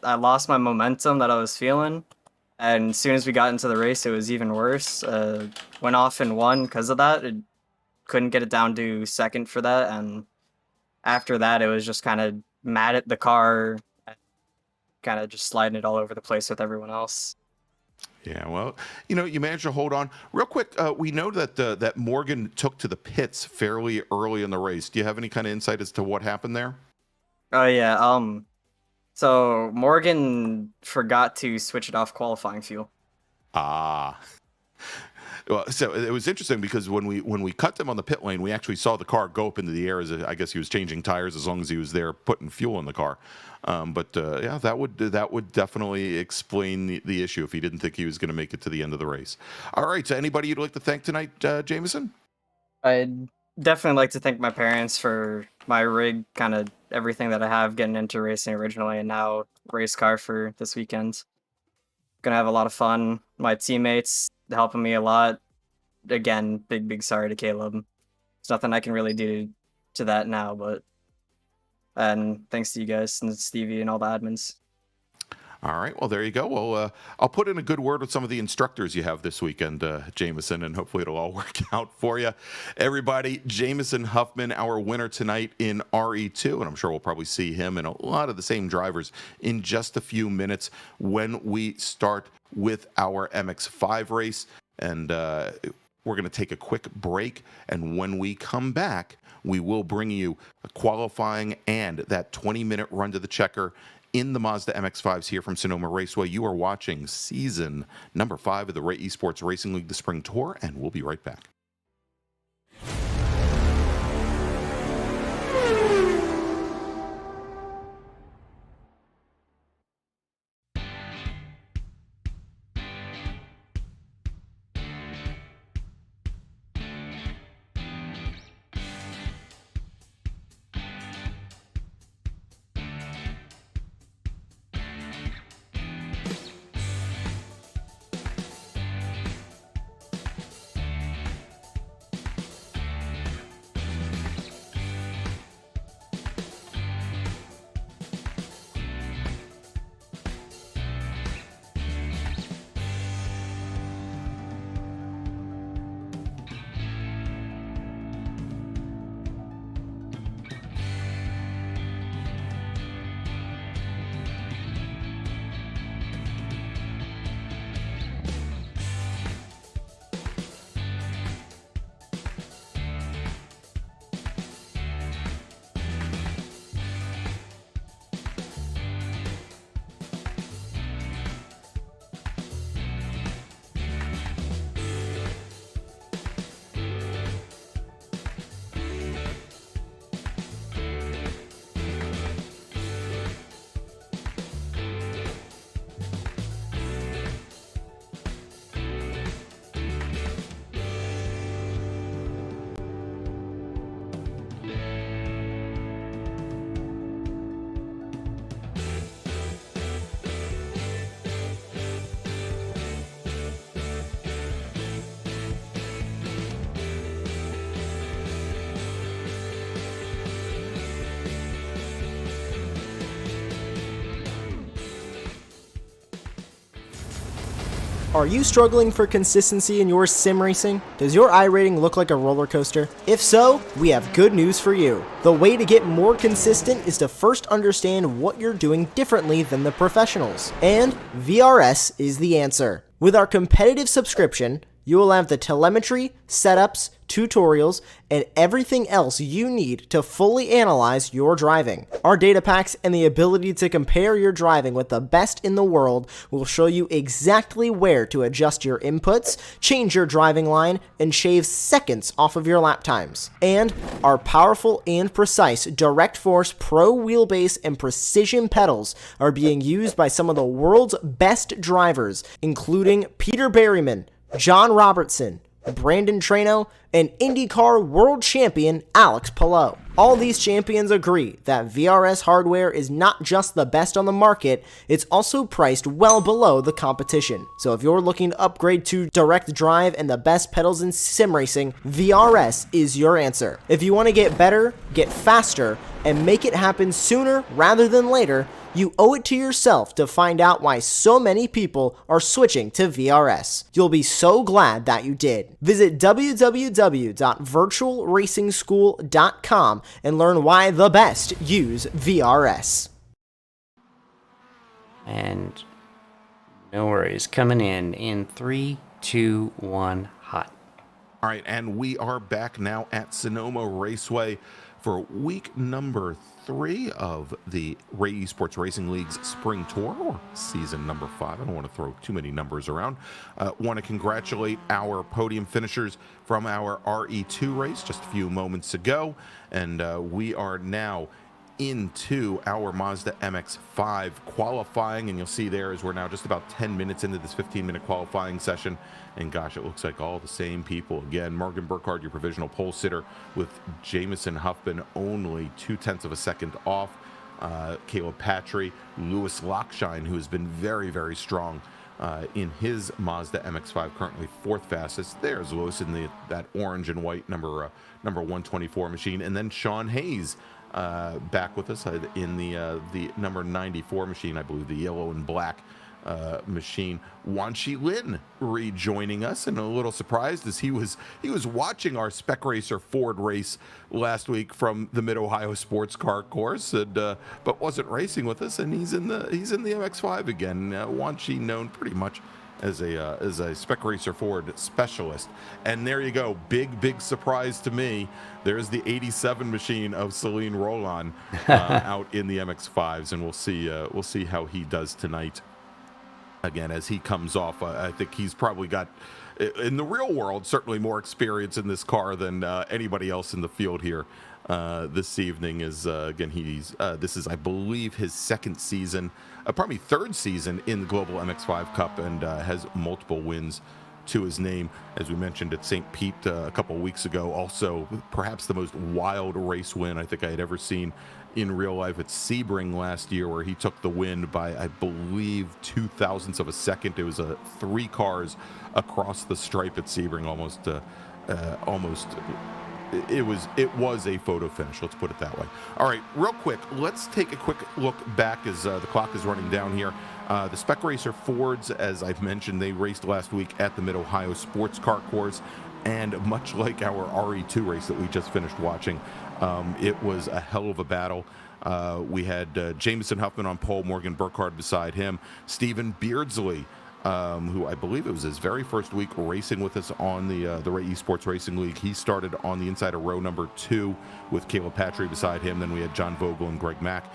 I lost my momentum that I was feeling. And as soon as we got into the race, it was even worse. Went off and won because of that. It couldn't get it down to second for that. And after that, it was just kind of mad at the car, kind of just sliding it all over the place with everyone else. Yeah, well, you managed to hold on. Real quick, we know that that Morgan took to the pits fairly early in the race. Do you have any kind of insight as to what happened there? Oh yeah. So Morgan forgot to switch it off qualifying fuel. Ah. Well, so it was interesting because when we cut them on the pit lane, we actually saw the car go up into the air as I guess he was changing tires as long as he was there putting fuel in the car. But yeah, that would definitely explain the issue if he didn't think he was going to make it to the end of the race. All right, so anybody you'd like to thank tonight, Jameson? I'd definitely like to thank my parents for my rig, kind of everything that I have getting into racing originally, and now race car for this weekend. Gonna have a lot of fun. My teammates helping me a lot. Again, big sorry to Caleb. There's nothing I can really do to that now, and thanks to you guys and Stevie and all the admins. All right, well, there you go. Well, I'll put in a good word with some of the instructors you have this weekend, Jameson, and hopefully it'll all work out for you. Everybody, Jameson Huffman, our winner tonight in RE2, and I'm sure we'll probably see him and a lot of the same drivers in just a few minutes when we start with our MX5 race. And we're going to take a quick break, and when we come back, we will bring you a qualifying and that 20-minute run to the checker in the Mazda MX-5s here from Sonoma Raceway. You are watching season number 5 of the Esports Racing League, the Spring Tour, and we'll be right back. Are you struggling for consistency in your sim racing? Does your iRating look like a roller coaster? If so, we have good news for you. The way to get more consistent is to first understand what you're doing differently than the professionals. And VRS is the answer. With our competitive subscription, you will have the telemetry, setups, tutorials, and everything else you need to fully analyze your driving. Our data packs and the ability to compare your driving with the best in the world will show you exactly where to adjust your inputs, change your driving line, and shave seconds off of your lap times. And our powerful and precise Direct Force Pro wheelbase and precision pedals are being used by some of the world's best drivers, including Peter Berryman, John Robertson, Brandon Trano, and IndyCar World Champion Alex Palou. All these champions agree that VRS hardware is not just the best on the market, it's also priced well below the competition. So if you're looking to upgrade to direct drive and the best pedals in sim racing, VRS is your answer. If you want to get better, get faster, and make it happen sooner rather than later, you owe it to yourself to find out why so many people are switching to VRS. You'll be so glad that you did. Visit www.virtualracingschool.com and learn why the best use VRS. And No worries. Coming in 3, 2, 1, hot. All right, and we are back now at Sonoma Raceway for week number 3 of the Esports Racing League's Spring Tour, or season number 5. I don't want to throw too many numbers around. Want to congratulate our podium finishers from our RE2 race just a few moments ago, and we are now into our Mazda MX-5 qualifying, and you'll see there as we're now just about 10 minutes into this 15-minute qualifying session, and gosh, it looks like all the same people again. Morgan Burkhard, your provisional pole sitter, with Jamison Huffman only 0.2 of a second off. Caleb Patry, Lewis Lockshine, who has been very, very strong in his Mazda MX-5, currently 4th fastest. There's Lewis in that orange and white number 124 machine, and then Sean Hayes back with us in the number 94 machine, I believe, the yellow and black machine. Wanshi Lin rejoining us, and a little surprised as he was watching our Spec Racer Ford race last week from the Mid-Ohio Sports Car Course, and but wasn't racing with us, and he's in the MX-5 again. Wanshi, known pretty much as a Spec Racer Ford specialist. And there you go, big surprise to me. There's the 87 machine of Celine Roland out in the MX-5s, and we'll see how he does tonight. Again, as he comes off, I think he's probably got, in the real world, certainly more experience in this car than anybody else in the field here this evening. Again, this is, I believe, his 2nd season, probably 3rd season in the Global MX-5 Cup, and has multiple wins to his name. As we mentioned at St. Pete a couple weeks ago, also perhaps the most wild race win I think I had ever seen in real life at Sebring last year, where he took the win by, I believe, 0.02 of a second. It was 3 cars across the stripe at Sebring, almost. It was a photo finish, let's put it that way. All right, real quick, let's take a quick look back as the clock is running down here. The Spec Racer Fords, as I've mentioned, they raced last week at the Mid-Ohio Sports Car Course, and much like our RE2 race that we just finished watching, it was a hell of a battle. We had Jamison Huffman on pole, Morgan Burkhard beside him, Stephen Beardsley, who I believe it was his very first week racing with us on the Esports Racing League. He started on the inside of row number 2 with Caleb Patry beside him. Then we had John Vogel and Greg Mack.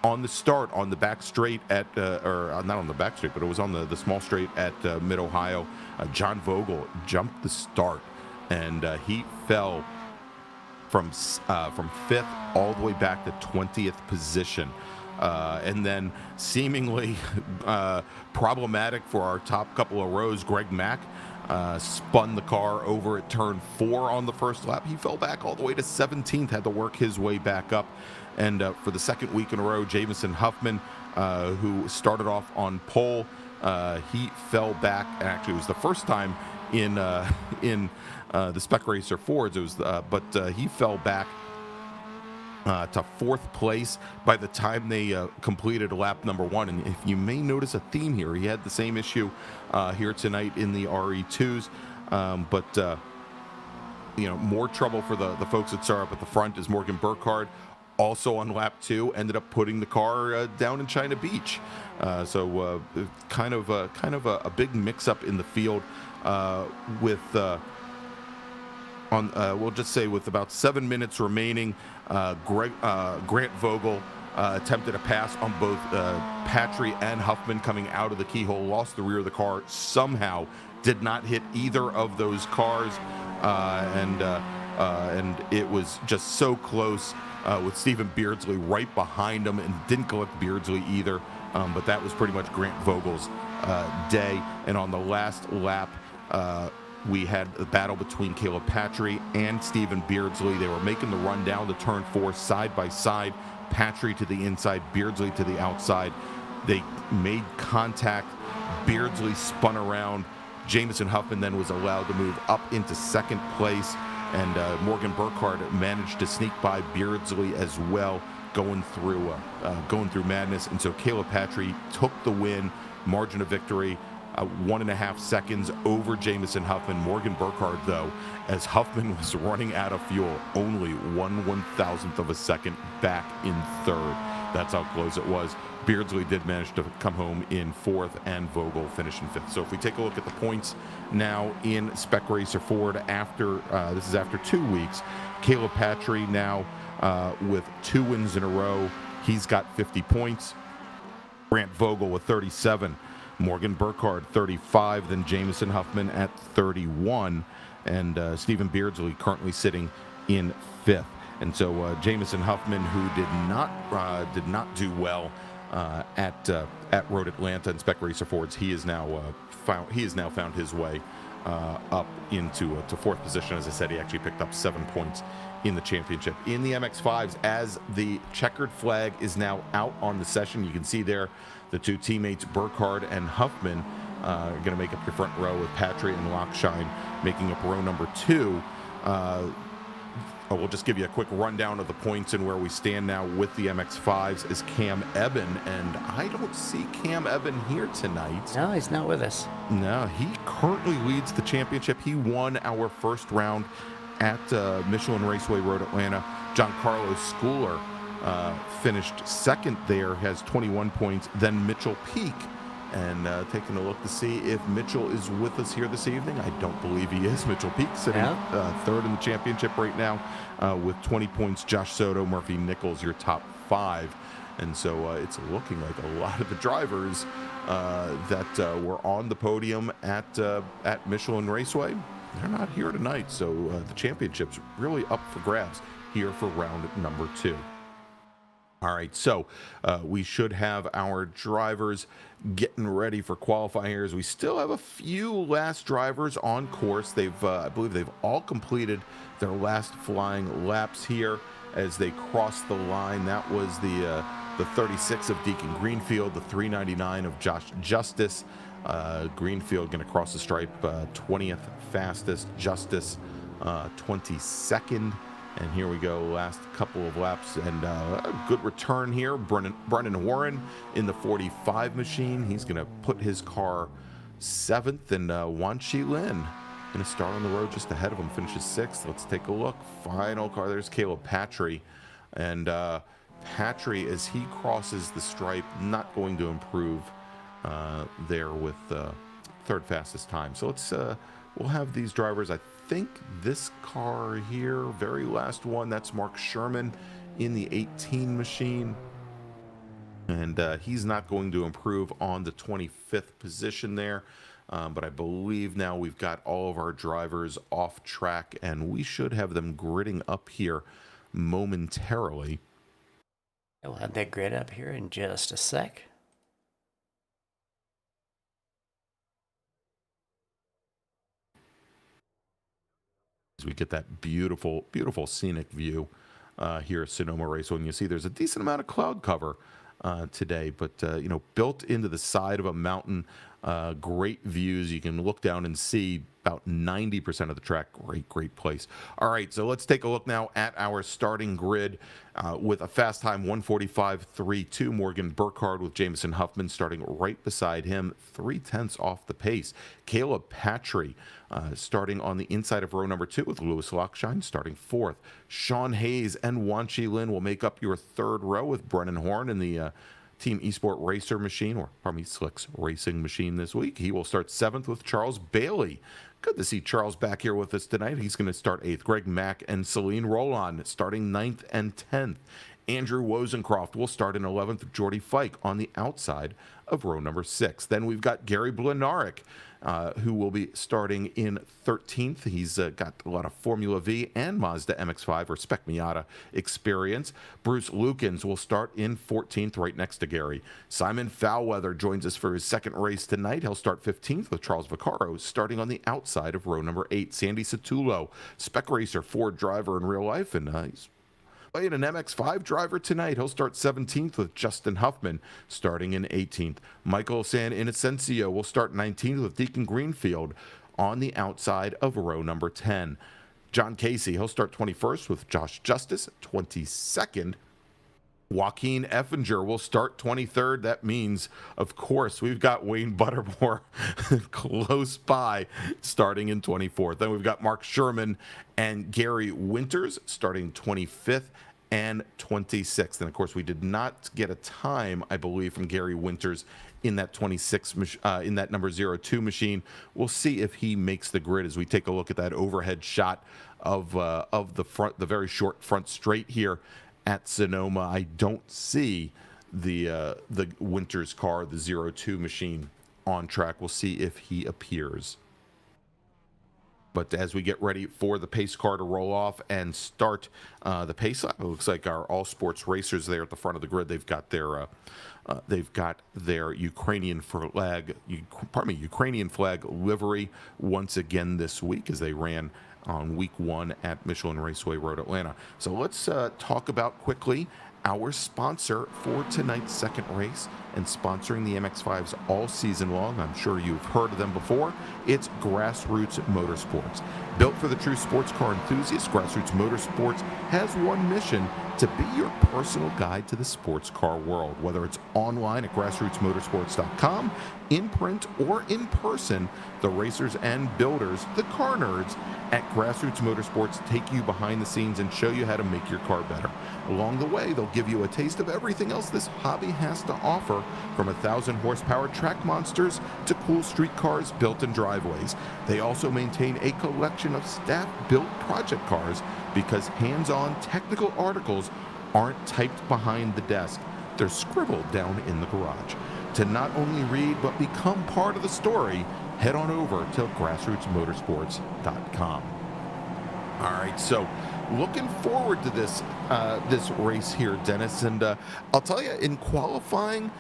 On the start, on the back straight at, or not on the back straight, but it was on the small straight at Mid-Ohio, John Vogel jumped the start, and he fell from 5th all the way back to 20th position. And then seemingly problematic for our top couple of rows, Greg Mack spun the car over at turn 4 on the first lap. He fell back all the way to 17th, had to work his way back up. And for the 2nd week in a row, Jamison Huffman, who started off on pole, he fell back. Actually, it was the first time in the Spec Racer Fords. It was, but he fell back to 4th place by the time they completed lap number 1. And if you may notice a theme here, he had the same issue here tonight in the RE2s, but more trouble for the folks that start up at the front is Morgan Burkhard. Also on lap 2, ended up putting the car down in China Beach. So kind of a big mix-up in the field with we'll just say with about 7 minutes remaining, Grant Vogel attempted a pass on both Patry and Huffman coming out of the keyhole, lost the rear of the car, somehow did not hit either of those cars, and it was just so close with Stephen Beardsley right behind him, and didn't collect Beardsley either, but that was pretty much Grant Vogel's day. And on the last lap, we had a battle between Caleb Patry and Stephen Beardsley. They were making the run down to turn 4 side by side, Patry to the inside, Beardsley to the outside. They made contact, Beardsley spun around, Jamison Huffman then was allowed to move up into 2nd place, and Morgan Burkhard managed to sneak by Beardsley as well, going through madness. And so Caleb Patry took the win, margin of victory, 1.5 seconds over Jamison Huffman. Morgan Burkhard, though, as Huffman was running out of fuel, only 1/1000th of a second back in 3rd. That's how close it was. Beardsley did manage to come home in 4th, and Vogel finished in 5th. So if we take a look at the points now in Spec Racer Ford, after this is after 2 weeks, Caleb Patry now with 2 wins in a row. He's got 50 points. Grant Vogel with 37. Morgan Burkhard 35. Then Jamison Huffman at 31. And Stephen Beardsley currently sitting in 5th. And so Jamison Huffman, who did not do well at Road Atlanta and Spec Racer Fords, he has now found his way up into to 4th position. As I said, he actually picked up 7 points in the championship. In the MX-5s, as the checkered flag is now out on the session, you can see there the 2 teammates, Burkhard and Huffman, are going to make up your front row, with Patry and Lockshine making up row number 2. We'll just give you a quick rundown of the points and where we stand now with the MX-5s is Cam Eben, and I don't see Cam Eben here tonight. No, he's not with us. No, he currently leads the championship. He won our first round at Michelin Raceway Road Atlanta. Giancarlo Schooler finished 2nd there, has 21 points. Then Mitchell Peak, and taking a look to see if Mitchell is with us here this evening. I don't believe he is. Mitchell Peak sitting 3rd in the championship right now with 20 points. Josh Soto, Murphy Nichols, your top 5. And so it's looking like a lot of the drivers that were on the podium at Michelin Raceway, they're not here tonight. So the championship's really up for grabs here for round number 2. All right, so we should have our drivers getting ready for qualifiers. We still have a few last drivers on course. I believe they've all completed their last flying laps here as they cross the line. That was the 36 of Deacon Greenfield, the 399 of Josh Justice. Greenfield going to cross the stripe 20th fastest, Justice 22nd. And here we go, last couple of laps, and a good return here. Brennan Warren in the 45 machine. He's going to put his car 7th, and Wan Chi Lin going to start on the road just ahead of him, finishes 6th. Let's take a look. Final car, there's Caleb Patry. And Patry, as he crosses the stripe, not going to improve there with 3rd fastest time. So let's we'll have these drivers. I think this car here, very last one, that's Mark Sherman in the 18 machine, and he's not going to improve on the 25th position there, but I believe now we've got all of our drivers off track, and we should have them gridding up here momentarily. We'll have that grid up here in just a sec. We get that beautiful, beautiful scenic view here at Sonoma Raceway. And you see there's a decent amount of cloud cover today, but built into the side of a mountain, great views. You can look down and see about 90% of the track. Great place. All right, so let's take a look now at our starting grid with a fast time 1:45.32. Morgan Burkhard with Jamison Huffman starting right beside him, 0.3 off the pace. Caleb Patry starting on the inside of row number 2 with Lewis Lockshine starting 4th. Sean Hayes and Wan Chi Lin will make up your 3rd row with Brennan Horn in the Team Esports Racer machine, or pardon me, Slicks Racing machine this week. He will start 7th with Charles Bailey. Good to see Charles back here with us tonight. He's going to start 8th. Greg Mack and Celine Roland starting 9th and 10th. Andrew Wozencroft will start in 11th with Jordy Fike on the outside of row number 6. Then we've got Gary Blenaric, who will be starting in 13th. He's got a lot of Formula V and Mazda MX-5 or Spec Miata experience. Bruce Lukens will start in 14th right next to Gary. Simon Foulweather joins us for his 2nd race tonight. He'll start 15th with Charles Vaccaro starting on the outside of row number 8. Sandy Satullo, Spec Racer Ford driver in real life, and he's playing an MX-5 driver tonight. He'll start 17th with Justin Huffman starting in 18th. Michael San Inocencio will start 19th with Deacon Greenfield on the outside of row number 10. John Casey, he'll start 21st with Josh Justice, 22nd. Joaquin Effinger will start 23rd. That means, of course, we've got Wayne Buttermore close by starting in 24th. Then we've got Mark Sherman and Gary Winters starting 25th and 26th. And of course, we did not get a time, I believe, from Gary Winters in that 26 in that number 02 machine. We'll see if he makes the grid as we take a look at that overhead shot of the very short front straight here at Sonoma. I don't see the Winters car, the 02 machine, on track. We'll see if he appears. But as we get ready for the pace car to roll off and start the pace lap, it looks like our all sports racers there at the front of the grid. They've got their Ukrainian flag livery once again this week, as they ran on week 1 at Michelin Raceway Road, Atlanta. So let's talk about quickly our sponsor for tonight's second race and sponsoring the MX-5s all season long. I'm sure you've heard of them before. It's Grassroots Motorsports. Built for the true sports car enthusiast, Grassroots Motorsports has one mission: to be your personal guide to the sports car world. Whether it's online at grassrootsmotorsports.com, in print or in person, the racers and builders, the car nerds at Grassroots Motorsports, take you behind the scenes and show you how to make your car better. Along the way, they'll give you a taste of everything else this hobby has to offer, from 1,000 horsepower track monsters to cool street cars built in driveways. They also maintain a collection of staff-built project cars, because hands-on technical articles aren't typed behind the desk. They're scribbled down in the garage. To not only read but become part of the story, head on over to grassrootsmotorsports.com. All right, so looking forward to this race here, Dennis. And I'll tell you, in qualifying,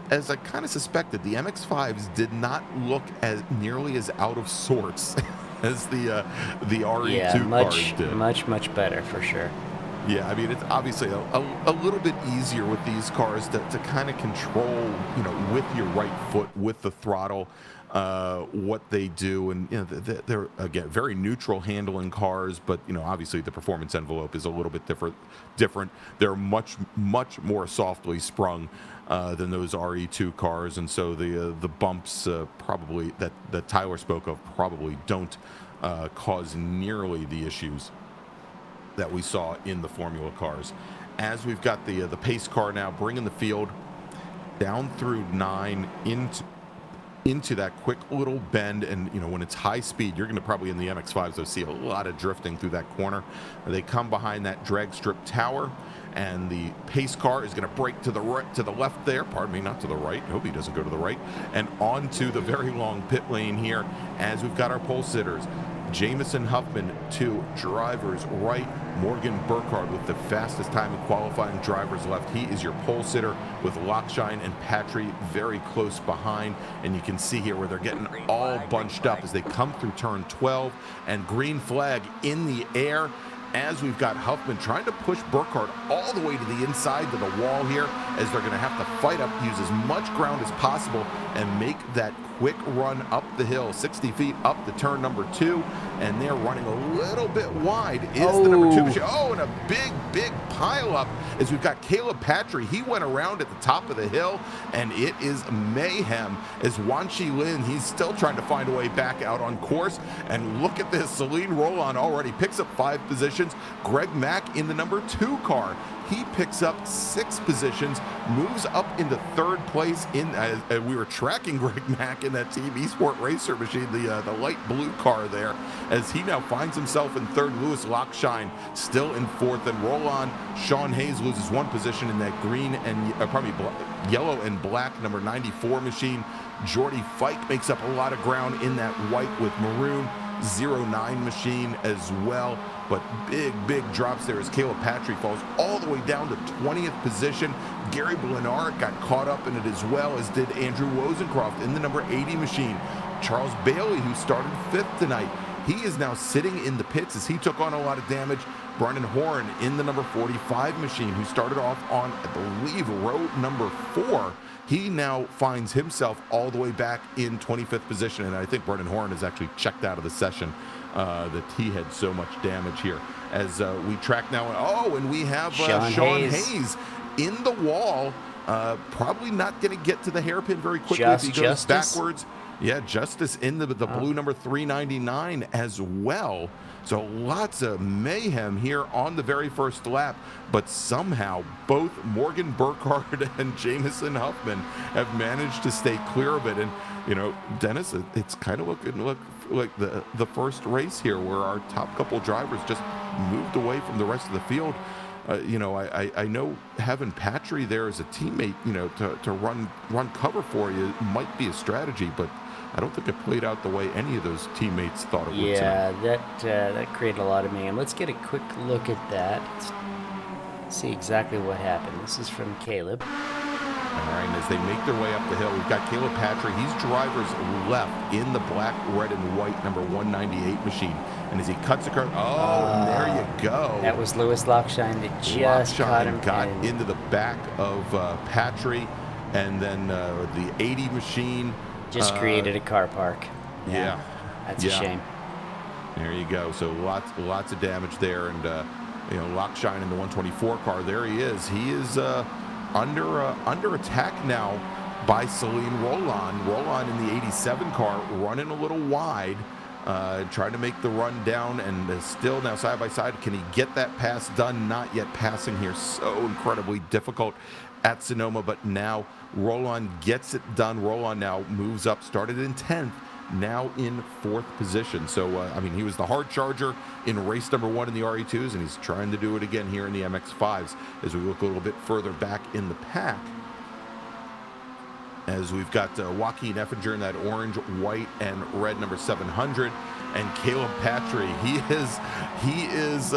as I kind of suspected, the MX-5s did not look as nearly as out of sorts as the RE2 cars did. Much better for sure. Yeah, I mean, it's obviously a little bit easier with these cars to kind of control, with your right foot, with the throttle, what they do. And, they're, again, very neutral handling cars, but, obviously the performance envelope is a little bit different. They're much more softly sprung than those RE2 cars. And so the bumps probably that Tyler spoke of probably don't cause nearly the issues that we saw in the Formula cars. As we've got the pace car now bringing the field down through 9 into that quick little bend, and when it's high speed, you're going to probably in the MX-5s though see a lot of drifting through that corner. They come behind that drag strip tower, and the pace car is going to brake to the right, to the left there. Pardon me, not to the right. I hope he doesn't go to the right. And onto the very long pit lane here, as we've got our pole sitters. Jamison Huffman to drivers right. Morgan Burkhard with the fastest time in qualifying, drivers left. He is your pole sitter, with Lockshine and Patry very close behind. And you can see here where they're getting all bunched up as they come through turn 12, and green flag in the air, as we've got Huffman trying to push Burkhard all the way to the inside to the wall here, as they're going to have to fight up, use as much ground as possible, and make that quick run up the hill, 60 feet up to turn number 2, and they're running a little bit wide. Is the number 2 machine. Oh, and a big pile up as we've got Caleb Patry. He went around at the top of the hill, and it is mayhem as Wanshi Lin, he's still trying to find a way back out on course. And look at this, Celine Roland already picks up 5 positions. Greg Mack in the number 2 car, he picks up 6 positions, moves up into 3rd place. We were tracking Greg Mack in that Team Esports Racer machine, the light blue car there, as he now finds himself in 3rd. Lewis Lockshine still in 4th, and Roland Sean Hayes loses 1 position in that green and yellow and black number 94 machine. Jordy Fike makes up a lot of ground in that white with maroon 09 machine as well. But big drops there as Caleb Patry falls all the way down to 20th position. Gary Blenard got caught up in it as well, as did Andrew Wozencroft in the number 80 machine. Charles Bailey, who started 5th tonight, he is now sitting in the pits as he took on a lot of damage. Brennan Horn in the number 45 machine, who started off on, I believe, row number 4. He now finds himself all the way back in 25th position, and I think Brennan Horn has actually checked out of the session, that he had so much damage here. As we track now, and we have Sean Hayes in the wall, probably not going to get to the hairpin very quickly if he goes backwards. Yeah, Justice in the blue number 399 as well. So lots of mayhem here on the very first lap, but somehow both Morgan Burkhard and Jamison Huffman have managed to stay clear of it. And, you know, Dennis, it's kind of looking like the first race here where our top couple drivers just moved away from the rest of the field. You know, I know having Patry there as a teammate, you know, to run cover for you might be a strategy, but I don't think it played out the way any of those teammates thought it would. Yeah, that created a lot of mayhem. Let's get a quick look at that. Let's see exactly what happened. This is from Caleb. All right, and as they make their way up the hill, we've got Caleb Patry. He's driver's left in the black, red, and white number 198 machine. And as he cuts across, there you go. That was Lewis Lockshine that just caught him. Got into the back of Patry, and then the 80 machine just created a car park. Yeah, that's a shame. There you go. So lots of damage there, and you know, Lockshine in the 124 car. There he is. He is under attack now by Celine Roland. Roland in the 87 car running a little wide, trying to make the run down, and still now side by side. Can he get that pass done? Not yet passing here. So incredibly difficult at Sonoma, but now Roland gets it done. Roland now moves up, started in 10th, now in 4th position. So, I mean, he was the hard charger in race number 1 in the RE2s, and he's trying to do it again here in the MX5s as we look a little bit further back in the pack. As we've got Joaquin Effinger in that orange, white, and red number 700, and Caleb Patry. He is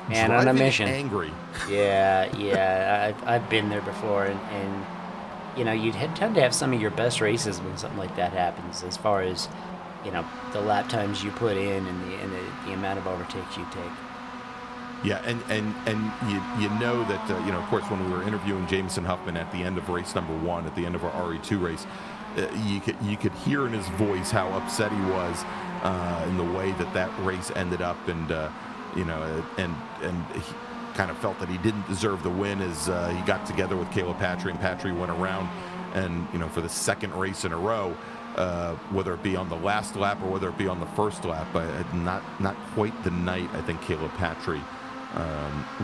man on a mission. Angry. Yeah. I've been there before, and you know, you'd tend to have some of your best races when something like that happens, as far as, you know, the lap times you put in and the amount of overtakes you take. Yeah, and you know that, you know, of course, when we were interviewing Jamison Huffman at the end of race number 1, at the end of our RE2 race, you could hear in his voice how upset he was in the way that race ended up, and you know, and he kind of felt that he didn't deserve the win as he got together with Caleb Patry, and Patry went around, and, you know, for the second race in a row, whether it be on the last lap or whether it be on the first lap, not quite the night I think Caleb Patry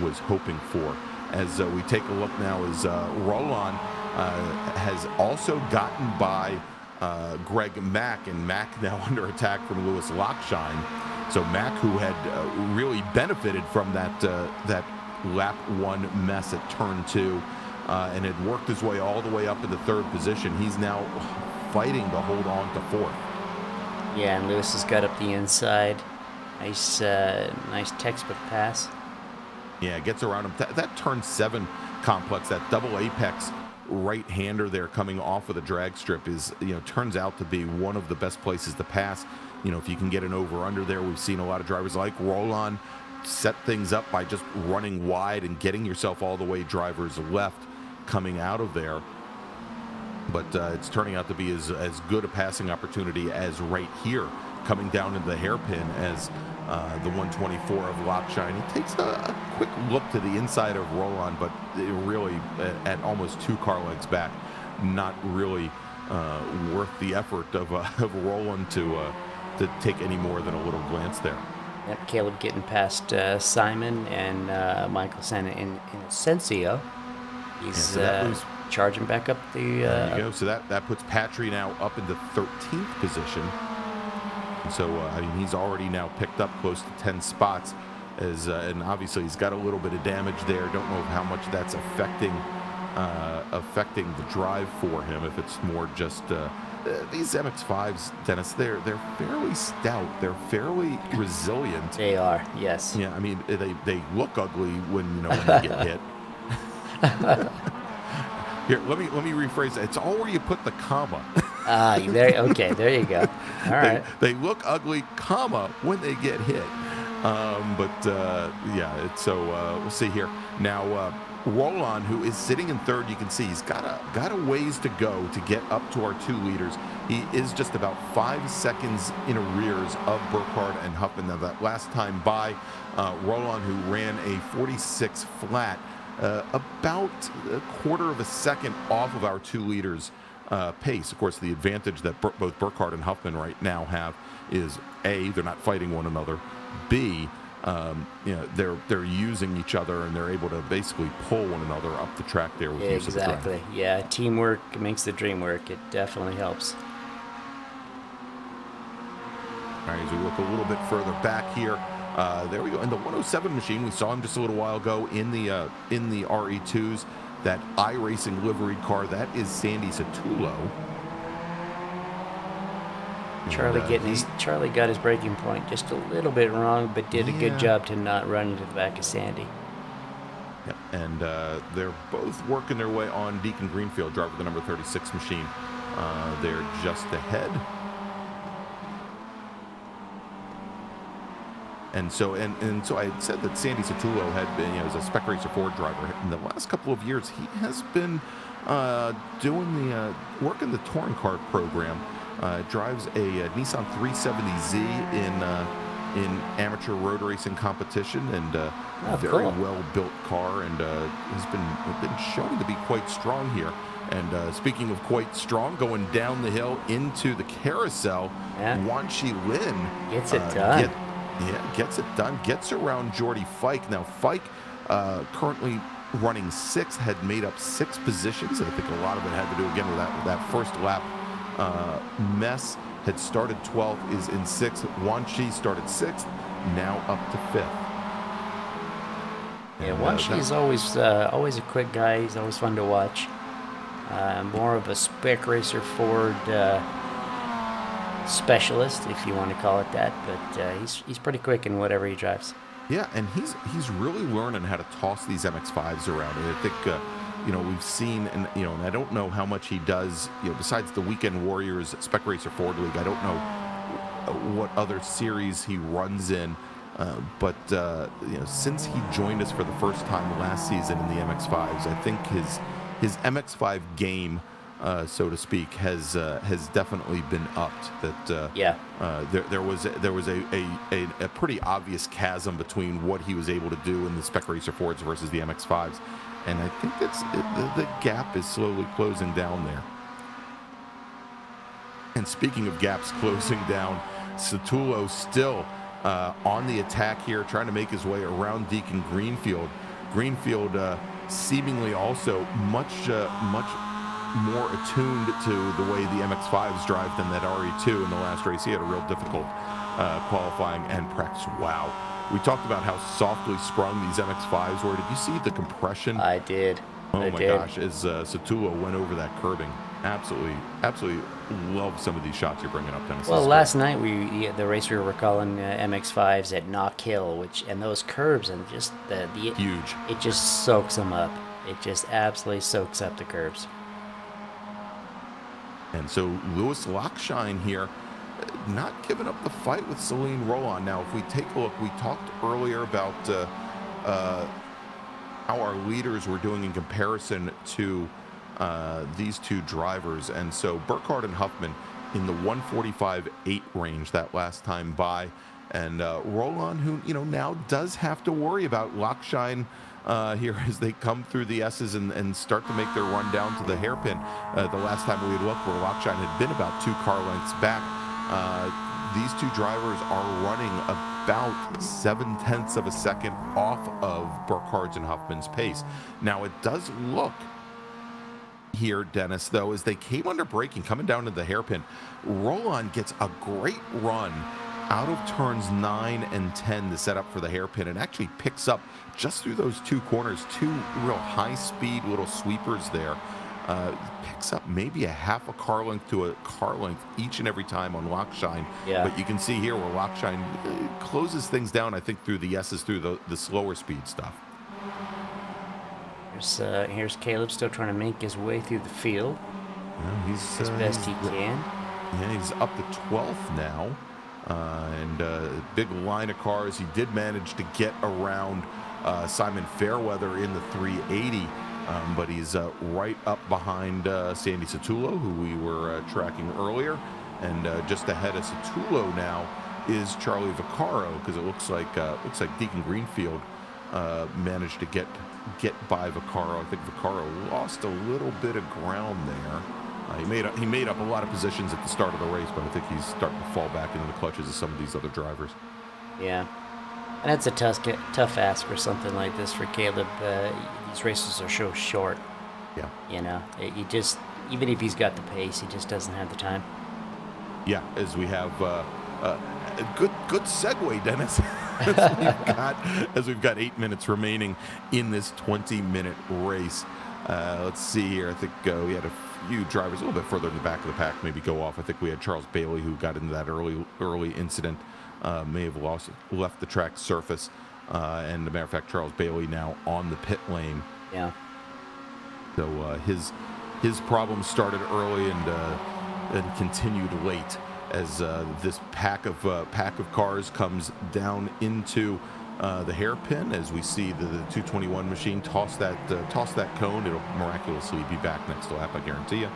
was hoping for. As we take a look now, as Roland has also gotten by Greg Mack, and Mack now under attack from Lewis Lockshine. So Mack, who had really benefited from that lap 1 mess at turn 2, and had worked his way all the way up into 3rd position, he's now fighting to hold on to 4th. Yeah, and Lewis has got up the inside. Nice textbook pass. Yeah, gets around him. That turn 7 complex, that double apex right-hander there coming off of the drag strip is, you know, turns out to be one of the best places to pass. You know, if you can get an over-under there, we've seen a lot of drivers like Roland set things up by just running wide and getting yourself all the way driver's left coming out of there. But it's turning out to be as good a passing opportunity as right here, coming down into the hairpin as the 124 of Lockshine. He takes a quick look to the inside of Roland, but it really, at almost 2 car lengths back, not really worth the effort of Roland to take any more than a little glance there. Yep, Caleb getting past Simon and Michael Santa in Asensio. He's charging back up the... there you go. So that puts Patry now up into 13th position. So, I mean, he's already now picked up close to 10 spots. And obviously he's got a little bit of damage there. Don't know how much that's affecting the drive for him, if it's more just... these MX-5s, Dennis, they're fairly stout. They're fairly resilient. They are, yes. Yeah, I mean, they look ugly when they get hit. Here, let me rephrase that. It's all where you put the comma. There you go. All right. They look ugly, comma, when they get hit. So we'll see here. Now, Roland, who is sitting in 3rd, you can see he's got a ways to go to get up to our 2 leaders. He is just about 5 seconds in arrears of Burkhard and Huffman. Now, that last time by, Roland, who ran a 46 flat, about a quarter of a second off of our 2 leaders pace. Of course, the advantage that both Burkhard and Huffman right now have is A, they're not fighting one another. B, they're using each other, and they're able to basically pull one another up the track there with use of the track. Exactly. Yeah, teamwork makes the dream work. It definitely helps. All right, as we look a little bit further back here, there we go. In the 107 machine, we saw him just a little while ago in the RE2s. That iRacing liveried car, that is Sandy Satullo. Charlie got his braking point just a little bit wrong, but did a good job to not run into the back of Sandy. Yep, and they're both working their way on Deacon Greenfield, driver of the number 36 machine. They're just ahead. And so I had said that Sandy Satullo had been, as a Spec Racer 4 driver. In the last couple of years, he has been working the touring car program. Drives a Nissan 370Z in amateur road racing competition, and very well built car, and has been shown to be quite strong here. And speaking of quite strong, going down the hill into the carousel, Wanshi Lin gets it done. Gets it done. Gets around Jordy Fike. Now, Fike, currently running 6, had made up 6 positions. I think a lot of it had to do, again, with that first lap mess. Had started 12th, is in 6th. Wanshi started 6th, now up to 5th. Yeah, Wanshi is always a quick guy. He's always fun to watch. More of a Spec Racer Ford specialist, if you want to call it that, but he's pretty quick in whatever he drives. Yeah, and he's really learning how to toss these MX-5s around. And I think we've seen, and and I don't know how much he does. Besides the Weekend Warriors Spec Racer Ford League, I don't know what other series he runs in. But since he joined us for the first time last season in the MX-5s, I think his MX-5 game, so to speak, has definitely been upped. That there was a pretty obvious chasm between what he was able to do in the Spec Racer Fords versus the MX-5s, and I think the gap is slowly closing down there. And speaking of gaps closing down, Satullo still on the attack here, trying to make his way around Deacon Greenfield. Greenfield seemingly also much more attuned to the way the MX-5s drive than that RE2 in the last race. He had a real difficult qualifying and practice. Wow. We talked about how softly sprung these MX-5s were. Did you see the compression? I did. Oh my gosh, as Satullo went over that curbing. Absolutely love some of these shots you're bringing up, Dennis. Well, last night the race we were calling MX-5s at Knock Hill, and those curves and just huge. It just soaks them up. It just absolutely soaks up the curves. And so Lewis Lockshine here, not giving up the fight with Celine Roland. Now, if we take a look, we talked earlier about how our leaders were doing in comparison to these two drivers. And so Burkhard and Huffman in the 145.8 range that last time by. And Roland, who, now does have to worry about Lockshine here as they come through the S's and start to make their run down to the hairpin. The last time we had looked, where Lockshine had been about 2 car lengths back, these two drivers are running about 0.7 of a second off of Burkhard's and Huffman's pace. Now, it does look here, Dennis, though, as they came under braking, coming down to the hairpin, Roland gets a great run out of turns 9 and 10 to set up for the hairpin, and actually picks up just through those 2 corners, 2 real high-speed little sweepers there. Picks up maybe a half a car length to a car length each and every time on Lockshine. Yeah. But you can see here where Lockshine closes things down, I think, through the S's, through the slower speed stuff. Here's Caleb still trying to make his way through the field He's as best he can. Yeah, he's up to 12th now. And big line of cars. He did manage to get around Simon Fairweather in the 380, but he's right up behind Sandy Satullo, who we were tracking earlier. And just ahead of Satullo now is Charlie Vaccaro, because it looks like Deacon Greenfield managed to get by Vaccaro. I think Vaccaro lost a little bit of ground there. He made up a lot of positions at the start of the race, but I think he's starting to fall back into the clutches of some of these other drivers. Yeah. And it's a tough ask for something like this for Caleb. These races are so short. Yeah. You know, even if he's got the pace, he just doesn't have the time. Yeah, as we have a good segue, Dennis. as we've got 8 minutes remaining in this 20-minute race. Let's see here. I think we had a few drivers a little bit further in the back of the pack maybe go off. I think we had Charles Bailey, who got into that early incident, may have left the track surface. And as a matter of fact, Charles Bailey now on the pit lane. Yeah. So his problems started early and continued late as this pack of cars comes down into the hairpin. As we see the 221 machine toss that cone, it'll miraculously be back next lap. I guarantee you.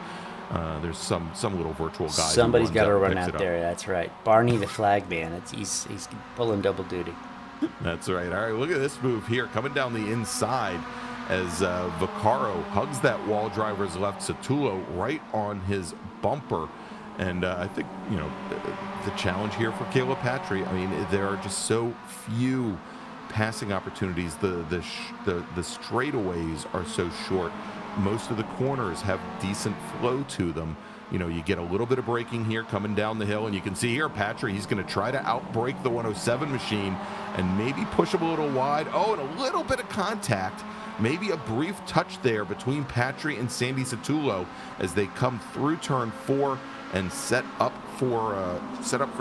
There's some little virtual guy. Somebody's got to run out there. That's right. Barney the flag man. He's pulling double duty. That's right. All right, look at this move here coming down the inside as Vaccaro hugs that wall driver's left Satullo right on his bumper. And I think, the challenge here for Caleb Patry, I mean, there are just so few passing opportunities. The straightaways are so short. Most of the corners have decent flow to them. You get a little bit of braking here coming down the hill, and you can see here Patry, he's going to try to outbrake the 107 machine and maybe push him a little wide. Oh, and a little bit of contact. Maybe a brief touch there between Patry and Sandy Satullo as they come through turn 4 and set up for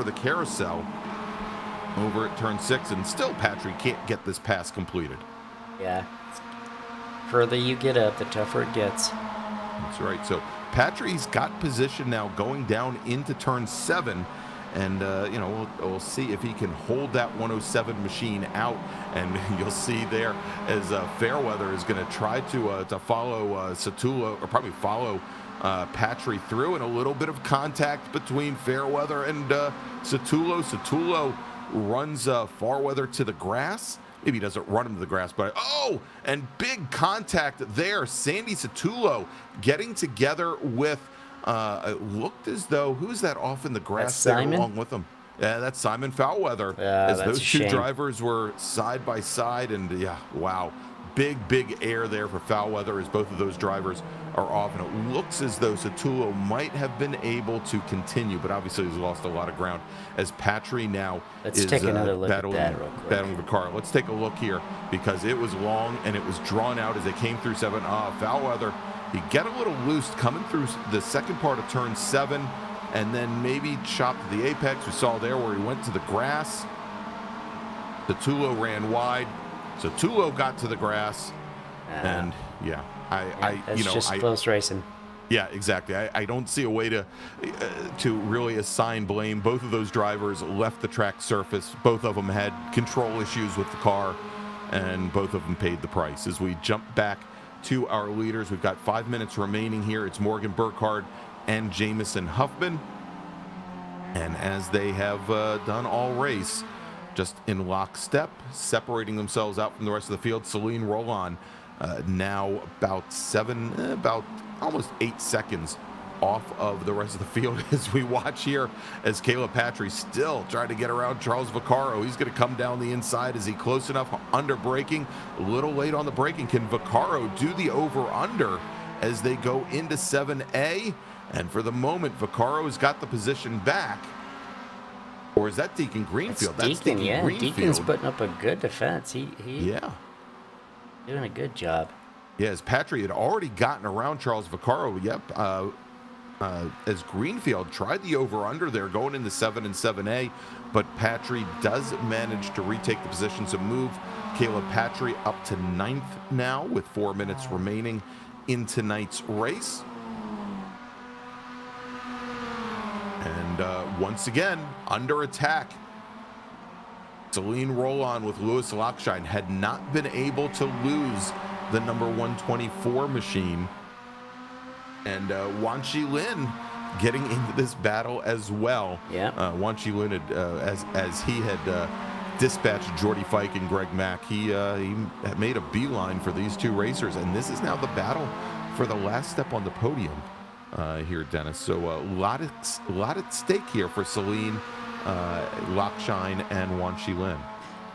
the carousel over at turn 6, and still Patry can't get this pass completed. Yeah. Further you get up, the tougher it gets. That's right. So Patry's got position now going down into turn 7. And, we'll see if he can hold that 107 machine out. And you'll see there as Fairweather is going to try to follow Satullo, or probably follow Patry through, and a little bit of contact between Fairweather and Satullo. Satullo runs Fairweather to the grass. Maybe he doesn't run him to the grass, but and big contact there. Sandy Satullo getting together with it looked as though, who's that off in the grass there along with him? Yeah, that's Simon Fairweather. As those two drivers were side by side, and wow. Big air there for Fairweather as both of those drivers are off, and it looks as though Satullo might have been able to continue, but obviously he's lost a lot of ground as Patry now is take another look battling Vaccaro. Let's take a look here because it was long and it was drawn out as they came through 7. Fairweather, he got a little loose coming through the second part of turn 7 and then maybe chopped the apex. We saw there where he went to the grass. Satullo ran wide. Satullo got to the grass, and close racing. Yeah, exactly. I don't see a way to really assign blame. Both of those drivers left the track surface. Both of them had control issues with the car, and both of them paid the price. As we jump back to our leaders, we've got 5 minutes remaining here. It's Morgan Burkhard and Jamison Huffman, and as they have done all race, just in lockstep, separating themselves out from the rest of the field. Celine Roland now about almost 8 seconds off of the rest of the field as we watch here as Caleb Patry still trying to get around Charles Vaccaro. He's going to come down the inside. Is he close enough under braking? A little late on the braking. Can Vaccaro do the over-under as they go into 7A? And for the moment, Vaccaro's got the position back. Or is that Deacon Greenfield? That's Deacon, Greenfield. Deacon's putting up a good defense. He doing a good job. Yeah, as Patry had already gotten around Charles Vaccaro. Yep. As Greenfield tried the over-under there going into 7 and 7A, but Patry does manage to retake the position to move Caleb Patry up to 9th now with 4 minutes remaining in tonight's race. And once again, under attack. Celine Roland with Louis Lockshine had not been able to lose the number 124 machine. And Wan Chi Lin getting into this battle as well. Yeah. Wan Chi Lin, as he had dispatched Jordy Fike and Greg Mack, he made a beeline for these two racers. And this is now the battle for the last step on the podium. here, Dennis. So a lot at stake here for Celine, Lockshine, and Wan Lin.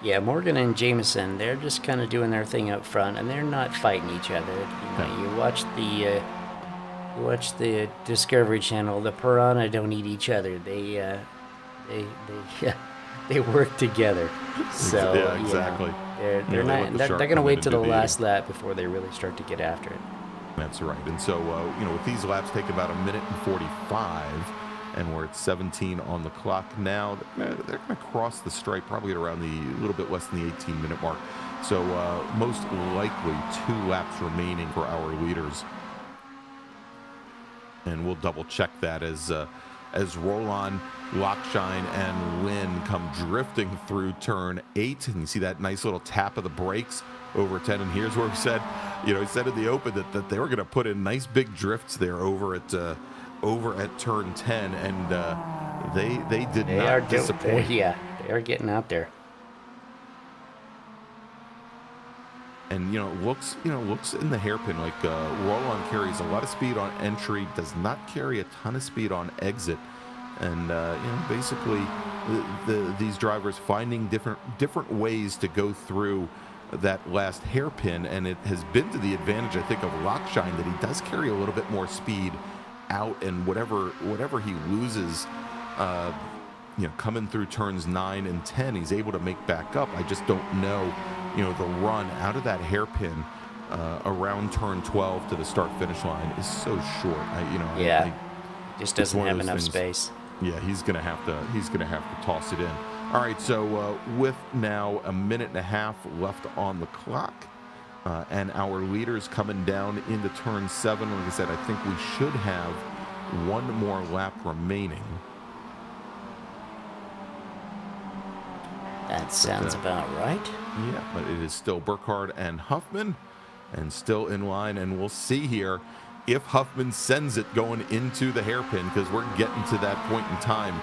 Yeah, Morgan and Jameson, they're just kind of doing their thing up front, and they're not fighting each other. You watch the Discovery Channel. The piranha don't eat each other. They work together. So yeah, exactly. They're going to wait till the last lap before they really start to get after it. That's right. And so with these laps taking about 1 minute and 45. And we're at 17 on the clock now. They're going to cross the stripe probably at around a little bit less than the 18-minute mark. So most likely 2 laps remaining for our leaders. And we'll double check that as Roland, Lockshine, and Lynn come drifting through turn 8. And you see that nice little tap of the brakes over 10. And here's where he said in the open that they were going to put in nice big drifts there over at turn 10, and they did not disappoint. They are getting out there. And looks in the hairpin like Roland carries a lot of speed on entry, does not carry a ton of speed on exit, and basically these drivers finding different ways to go through that last hairpin, and it has been to the advantage, I think, of Lockshine that he does carry a little bit more speed out, and whatever he loses coming through turns 9 and 10, he's able to make back up. I just don't know the run out of that hairpin around turn 12 to the start finish line is so short. Just doesn't have enough space. Yeah, he's gonna have to toss it in. All right, so with now 1.5 minutes left on the clock, and our leaders coming down into turn 7. Like I said, I think we should have 1 more lap remaining. That sounds about right. Yeah, but it is still Burkhard and Huffman, and still in line. And we'll see here if Huffman sends it going into the hairpin, because we're getting to that point in time,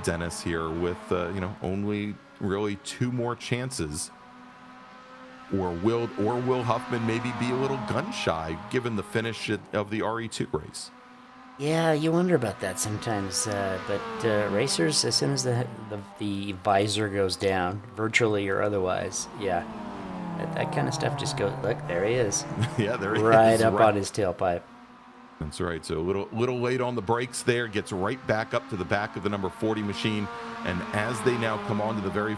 Dennis, here with only really 2 more chances. Or will Huffman maybe be a little gun shy given the finish of the RE2 race? Yeah, you wonder about that sometimes. But racers, as soon as the visor goes down, virtually or otherwise, that kind of stuff just goes. Look, there he is. Yeah, there he is. Right up on his tailpipe. That's right. So a little late on the brakes there. Gets right back up to the back of the number 40 machine. And as they now come onto the very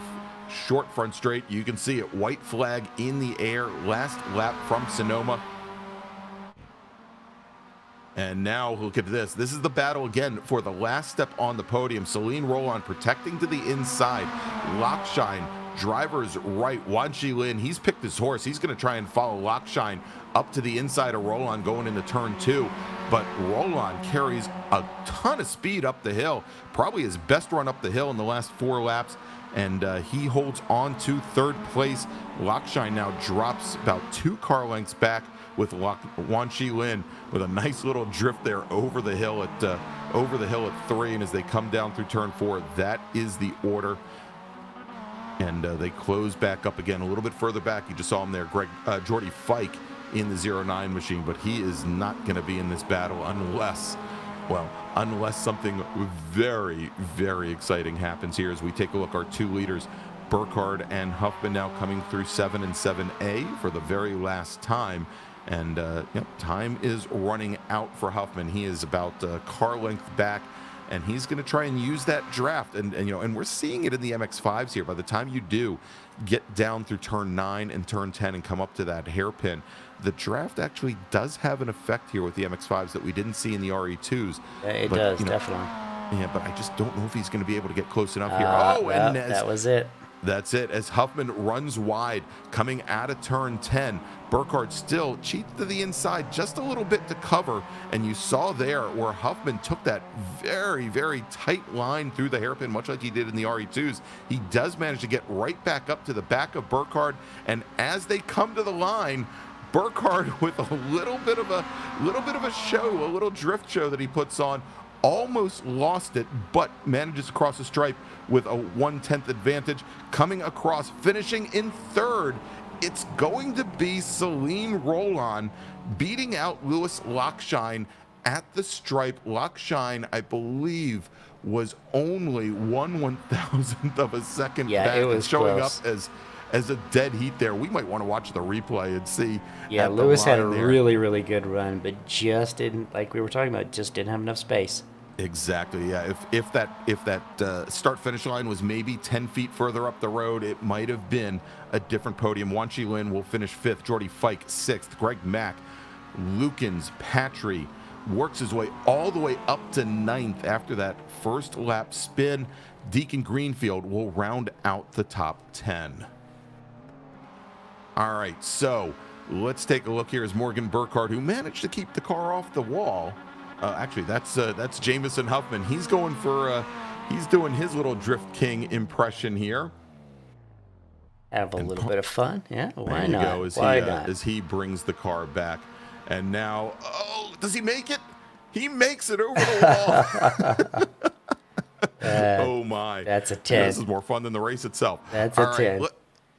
short front straight, you can see it. White flag in the air. Last lap from Sonoma. And now look at this. This is the battle again for the last step on the podium. Celine Roland protecting to the inside. Lockshine, driver's right. Wan Lin, he's picked his horse. He's going to try and follow Lockshine up to the inside of Roland going into turn 2. But Roland carries a ton of speed up the hill. Probably his best run up the hill in the last 4 laps. And he holds on to 3rd place. Lockshine now drops about 2 car lengths back with Wan Lin with a nice little drift there over the hill at 3. And as they come down through turn 4, that is the order. And they close back up again a little bit further back. You just saw him there, Jordy Fike in the 09 machine, but he is not going to be in this battle unless something very, very exciting happens here as we take a look. Our 2 leaders, Burkhard and Huffman, now coming through 7 and 7A for the very last time. And time is running out for Huffman. He is about a car length back, and he's going to try and use that draft. And we're seeing it in the MX-5s here. By the time you do get down through turn 9 and turn 10 and come up to that hairpin, the draft actually does have an effect here with the MX-5s that we didn't see in the RE2s. Yeah, it does, definitely. Yeah, but I just don't know if he's going to be able to get close enough here. And that was it. That's it. As Huffman runs wide, coming out of turn 10, Burkhard still cheats to the inside just a little bit to cover. And you saw there where Huffman took that very, very tight line through the hairpin, much like he did in the RE2s. He does manage to get right back up to the back of Burkhard. And as they come to the line, Burkhard, with a little bit of a show, a little drift show that he puts on, almost lost it, but manages to cross the stripe with a 1/10 advantage. Coming across, finishing in 3rd, it's going to be Celine Roland beating out Louis Lockshine at the stripe. Lock Shine, I believe, was only 1/1000th of a second Yeah, back, it was showing close. up as a dead heat there. We might want to watch the replay and see. Yeah, at the Lewis had a line there. really, really good run, but just didn't, like we were talking about, just didn't have enough space. Exactly. Yeah. If that start finish line was maybe 10 feet further up the road, it might have been a different podium. Wan Chi Lin will finish 5th. Jordy Fike 6th. Greg Mack, Lukens, Patry works his way all the way up to 9th after that first lap spin. Deacon Greenfield will round out the top 10. All right, so let's take a look here as Morgan Burkhard, who managed to keep the car off the wall. Actually, that's Jamison Huffman. He's going for he's doing his little Drift King impression here. Have a little bit of fun, yeah. Why There you not? go, Why not? as he brings the car back, and now, oh, does he make it? He makes it over the wall. Oh my! That's a 10. This is more fun than the race itself. That's All a right, 10.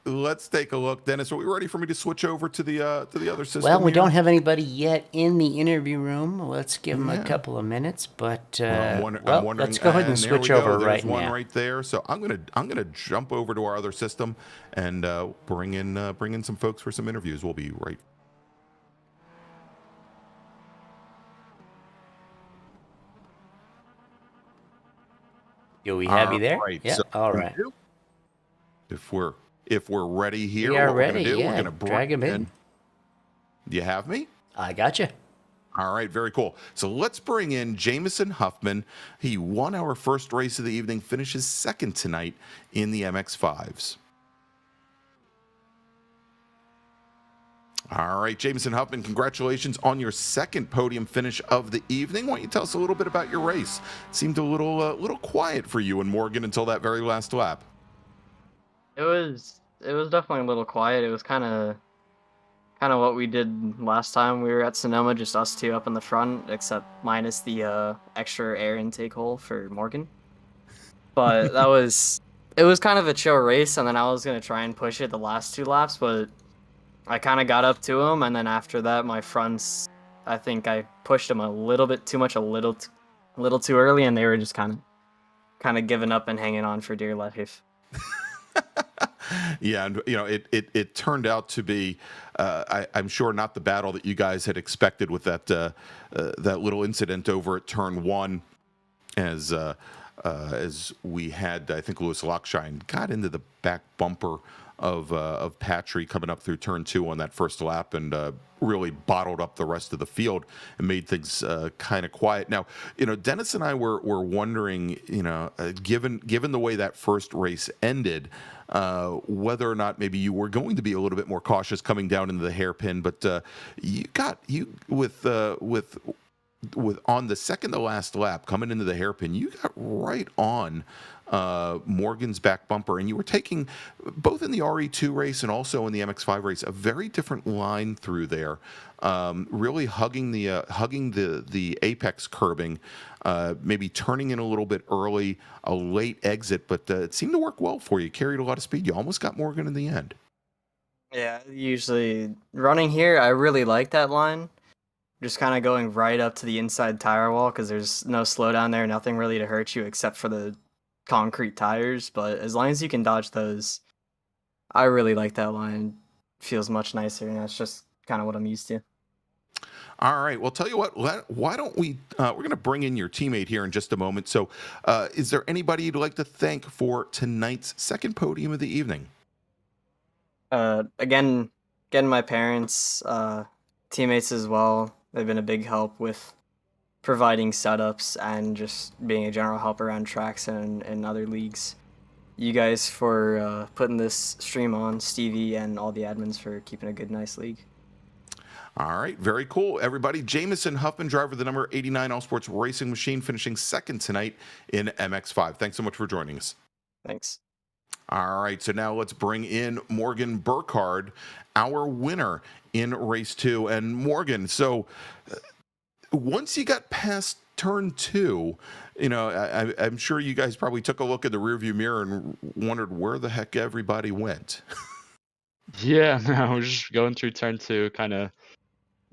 Let's take a look, Dennis. Are we ready for me to switch over to the other system? Well, we here? don't have anybody yet in the interview room. Let's give them a couple of minutes, but I'm wondering, let's go ahead and there switch we go. over There's right one now. right there. So I'm gonna jump over to our other system and bring in some folks for some interviews. We'll be right. Do we have you there? Right, Yeah. so All right. If we're ready here, We are what ready. we're gonna do, Yeah. we're gonna bring Drag him in. Do you have me? I got you. All right, very cool. So let's bring in Jamison Huffman. He won our first race of the evening, finishes 2nd tonight in the MX-5s. All right, Jamison Huffman, congratulations on your 2nd podium finish of the evening. Why don't you tell us a little bit about your race? It seemed a little quiet for you and Morgan until that very last lap. It was definitely a little quiet. It was kind of what we did last time we were at Sonoma, just us two up in the front, except minus the extra air intake hole for Morgan. But it was kind of a chill race, and then I was gonna try and push it the last 2 laps, but I kind of got up to him, and then after that, my fronts, I think I pushed them a little bit too much, a little too early, and they were just kind of giving up and hanging on for dear life. Yeah, and it turned out to be, I'm sure, not the battle that you guys had expected with that little incident over at turn 1, as we had, I think Lewis Lockshine got into the back bumper of Patry coming up through turn 2 on that first lap, and really bottled up the rest of the field and made things kind of quiet. Now, Dennis and I were wondering, given the way that first race ended, whether or not maybe you were going to be a little bit more cautious coming down into the hairpin, but you with on the second to last lap coming into the hairpin, you got right on Morgan's back bumper, and you were taking, both in the RE2 race and also in the MX-5 race, a very different line through there, really hugging the apex curbing, maybe turning in a little bit early, a late exit, but it seemed to work well for you. Carried a lot of speed. You almost got Morgan in the end. Yeah, usually running here, I really like that line. Just kind of going right up to the inside tire wall, because there's no slowdown there, nothing really to hurt you except for the concrete tires. But as long as you can dodge those, I really like that line. Feels much nicer, and that's just kind of what I'm used to. All right. Well, tell you what, why don't we, we're going to bring in your teammate here in just a moment. So is there anybody you'd like to thank for tonight's second podium of the evening? Again, my parents, teammates as well. They've been a big help with providing setups and just being a general help around tracks and other leagues. You guys for putting this stream on, Stevie, and all the admins for keeping a good, nice league. All right, very cool, everybody. Jamison Huffman, driver of the number 89 All Sports Racing Machine, finishing 2nd tonight in MX-5. Thanks so much for joining us. Thanks. All right, so now let's bring in Morgan Burkhard, our winner in race 2. And Morgan, so once you got past turn 2, I'm sure you guys probably took a look in the rearview mirror and wondered where the heck everybody went. Yeah, no, I was just going through turn 2, kind of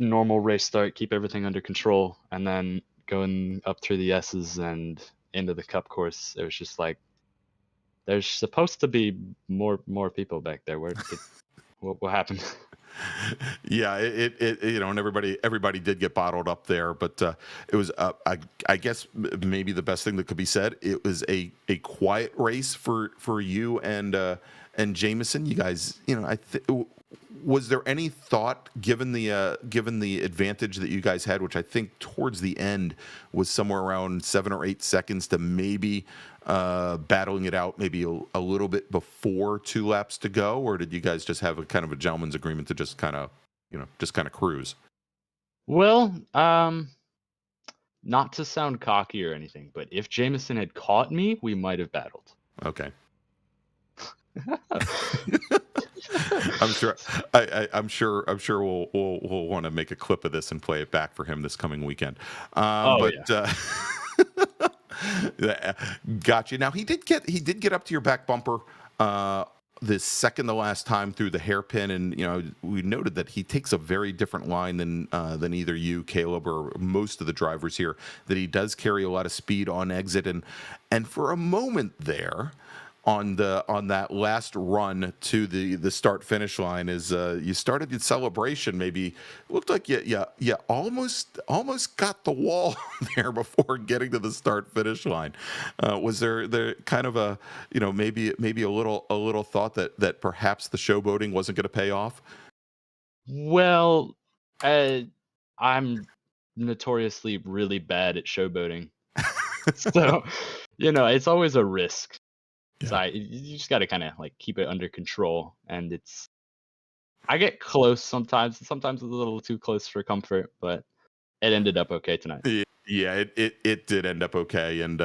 normal race start, keep everything under control, and then going up through the S's and into the Cup course, it was just like there's supposed to be more people back there. What happened? Yeah, it and everybody did get bottled up there, but it was I guess maybe the best thing that could be said. It was a quiet race for you and Jameson. You guys, was there any thought given the advantage that you guys had, which I think towards the end was somewhere around 7 or 8 seconds, to maybe battling it out maybe a little bit before 2 laps to go, or did you guys just have a kind of a gentleman's agreement to just kind of cruise? Well, not to sound cocky or anything, but if Jameson had caught me, we might have battled. Okay. I'm sure we'll want to make a clip of this and play it back for him this coming weekend. Gotcha. Now he did get up to your back bumper the second to last time through the hairpin, and we noted that he takes a very different line than either you, Caleb, or most of the drivers here. That he does carry a lot of speed on exit, and for a moment there, on that last run to the start finish line, is you started the celebration. Maybe looked like you almost got the wall there before getting to the start finish line. Was there kind of a maybe a little thought that perhaps the showboating wasn't going to pay off? Well, I'm notoriously really bad at showboating, so it's always a risk. Yeah. So you just got to kind of like keep it under control, and I get close sometimes it's a little too close for comfort, but it ended up okay tonight. Yeah, it did end up okay, and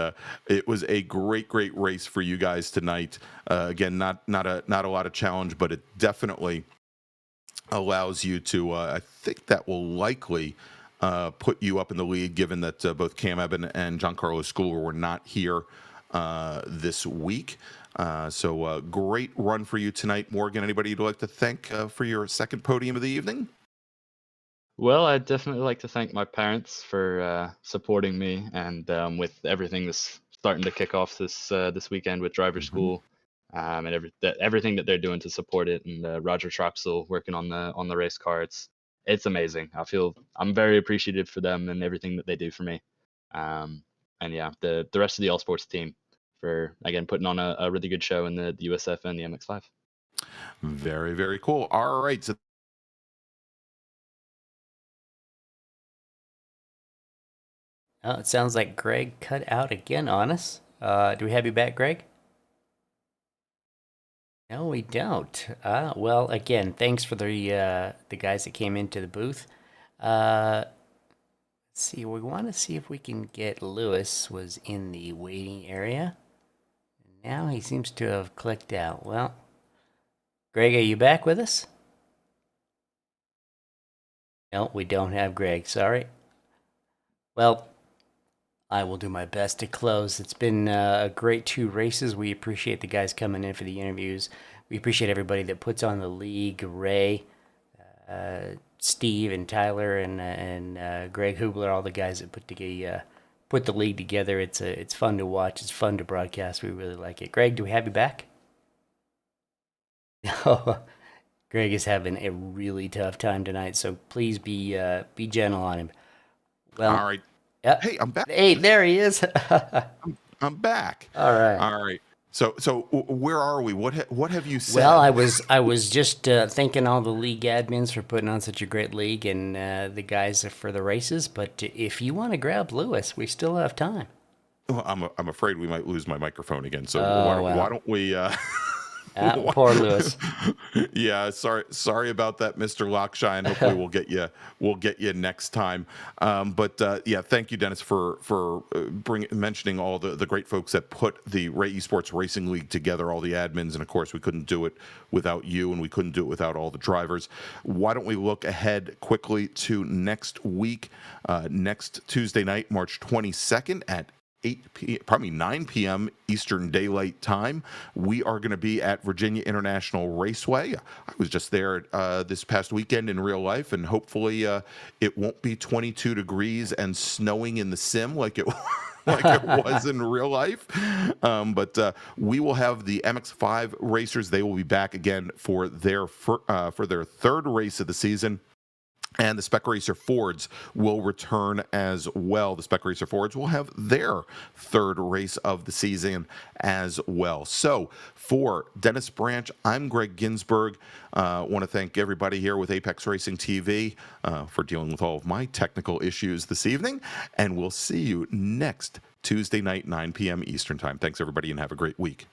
it was a great race for you guys tonight. Again, not a lot of challenge, but it definitely allows you to. I think that will likely put you up in the lead, given that both Cam Eben and Giancarlo Schooler were not here this week. So great run for you tonight. Morgan, anybody you'd like to thank for your second podium of the evening? Well, I'd definitely like to thank my parents for supporting me, and with everything that's starting to kick off this weekend with driver school, and everything that they're doing to support it, and Roger Troxel working on the race car. It's amazing. I'm very appreciative for them and everything that they do for me. And yeah, the rest of the All Sports team for, again, putting on a really good show in the USF and the MX5. Very, very cool. All right. So it sounds like Greg cut out again on us. Do we have you back, Greg? No, we don't. Well, again, thanks for the guys that came into the booth. Let's see, we want to see if we can get Lewis was in the waiting area. Now he seems to have clicked out. Well, Greg, are you back with us? No, we don't have Greg. Sorry. Well, I will do my best to close. It's been a great 2 races. We appreciate the guys coming in for the interviews. We appreciate everybody that puts on the league. Ray, Steve, and Tyler, and Greg Hubler, all the guys that put the league together. It's fun to watch. It's fun to broadcast. We really like it. Greg, do we have you back? No. Greg is having a really tough time tonight, so please be gentle on him. Well, all right. Yep. Hey, I'm back. Hey, there he is. I'm back. All right. All right. So where are we? What have you said? Well, I was just thanking all the league admins for putting on such a great league, and the guys for the races. But if you want to grab Lewis, we still have time. Well, I'm afraid we might lose my microphone again. So why don't we? Poor Lewis. Yeah, sorry about that, Mr. Lockshine. Hopefully we'll get you next time. But yeah, thank you, Dennis, for mentioning all the great folks that put the Ray Esports Racing League together, all the admins, and of course we couldn't do it without you, and we couldn't do it without all the drivers. Why don't we look ahead quickly to next week, next Tuesday night, March 22nd at probably 9 p.m. Eastern Daylight Time. We are going to be at Virginia International Raceway. I was just there this past weekend in real life, and hopefully it won't be 22 degrees and snowing in the sim like it was in real life. But we will have the MX-5 racers. They will be back again for their third race of the season. And the Spec Racer Fords will return as well. The Spec Racer Fords will have their third race of the season as well. So for Dennis Branch, I'm Greg Ginsburg. Want to thank everybody here with Apex Racing TV for dealing with all of my technical issues this evening. And we'll see you next Tuesday night, 9 p.m. Eastern Time. Thanks, everybody, and have a great week.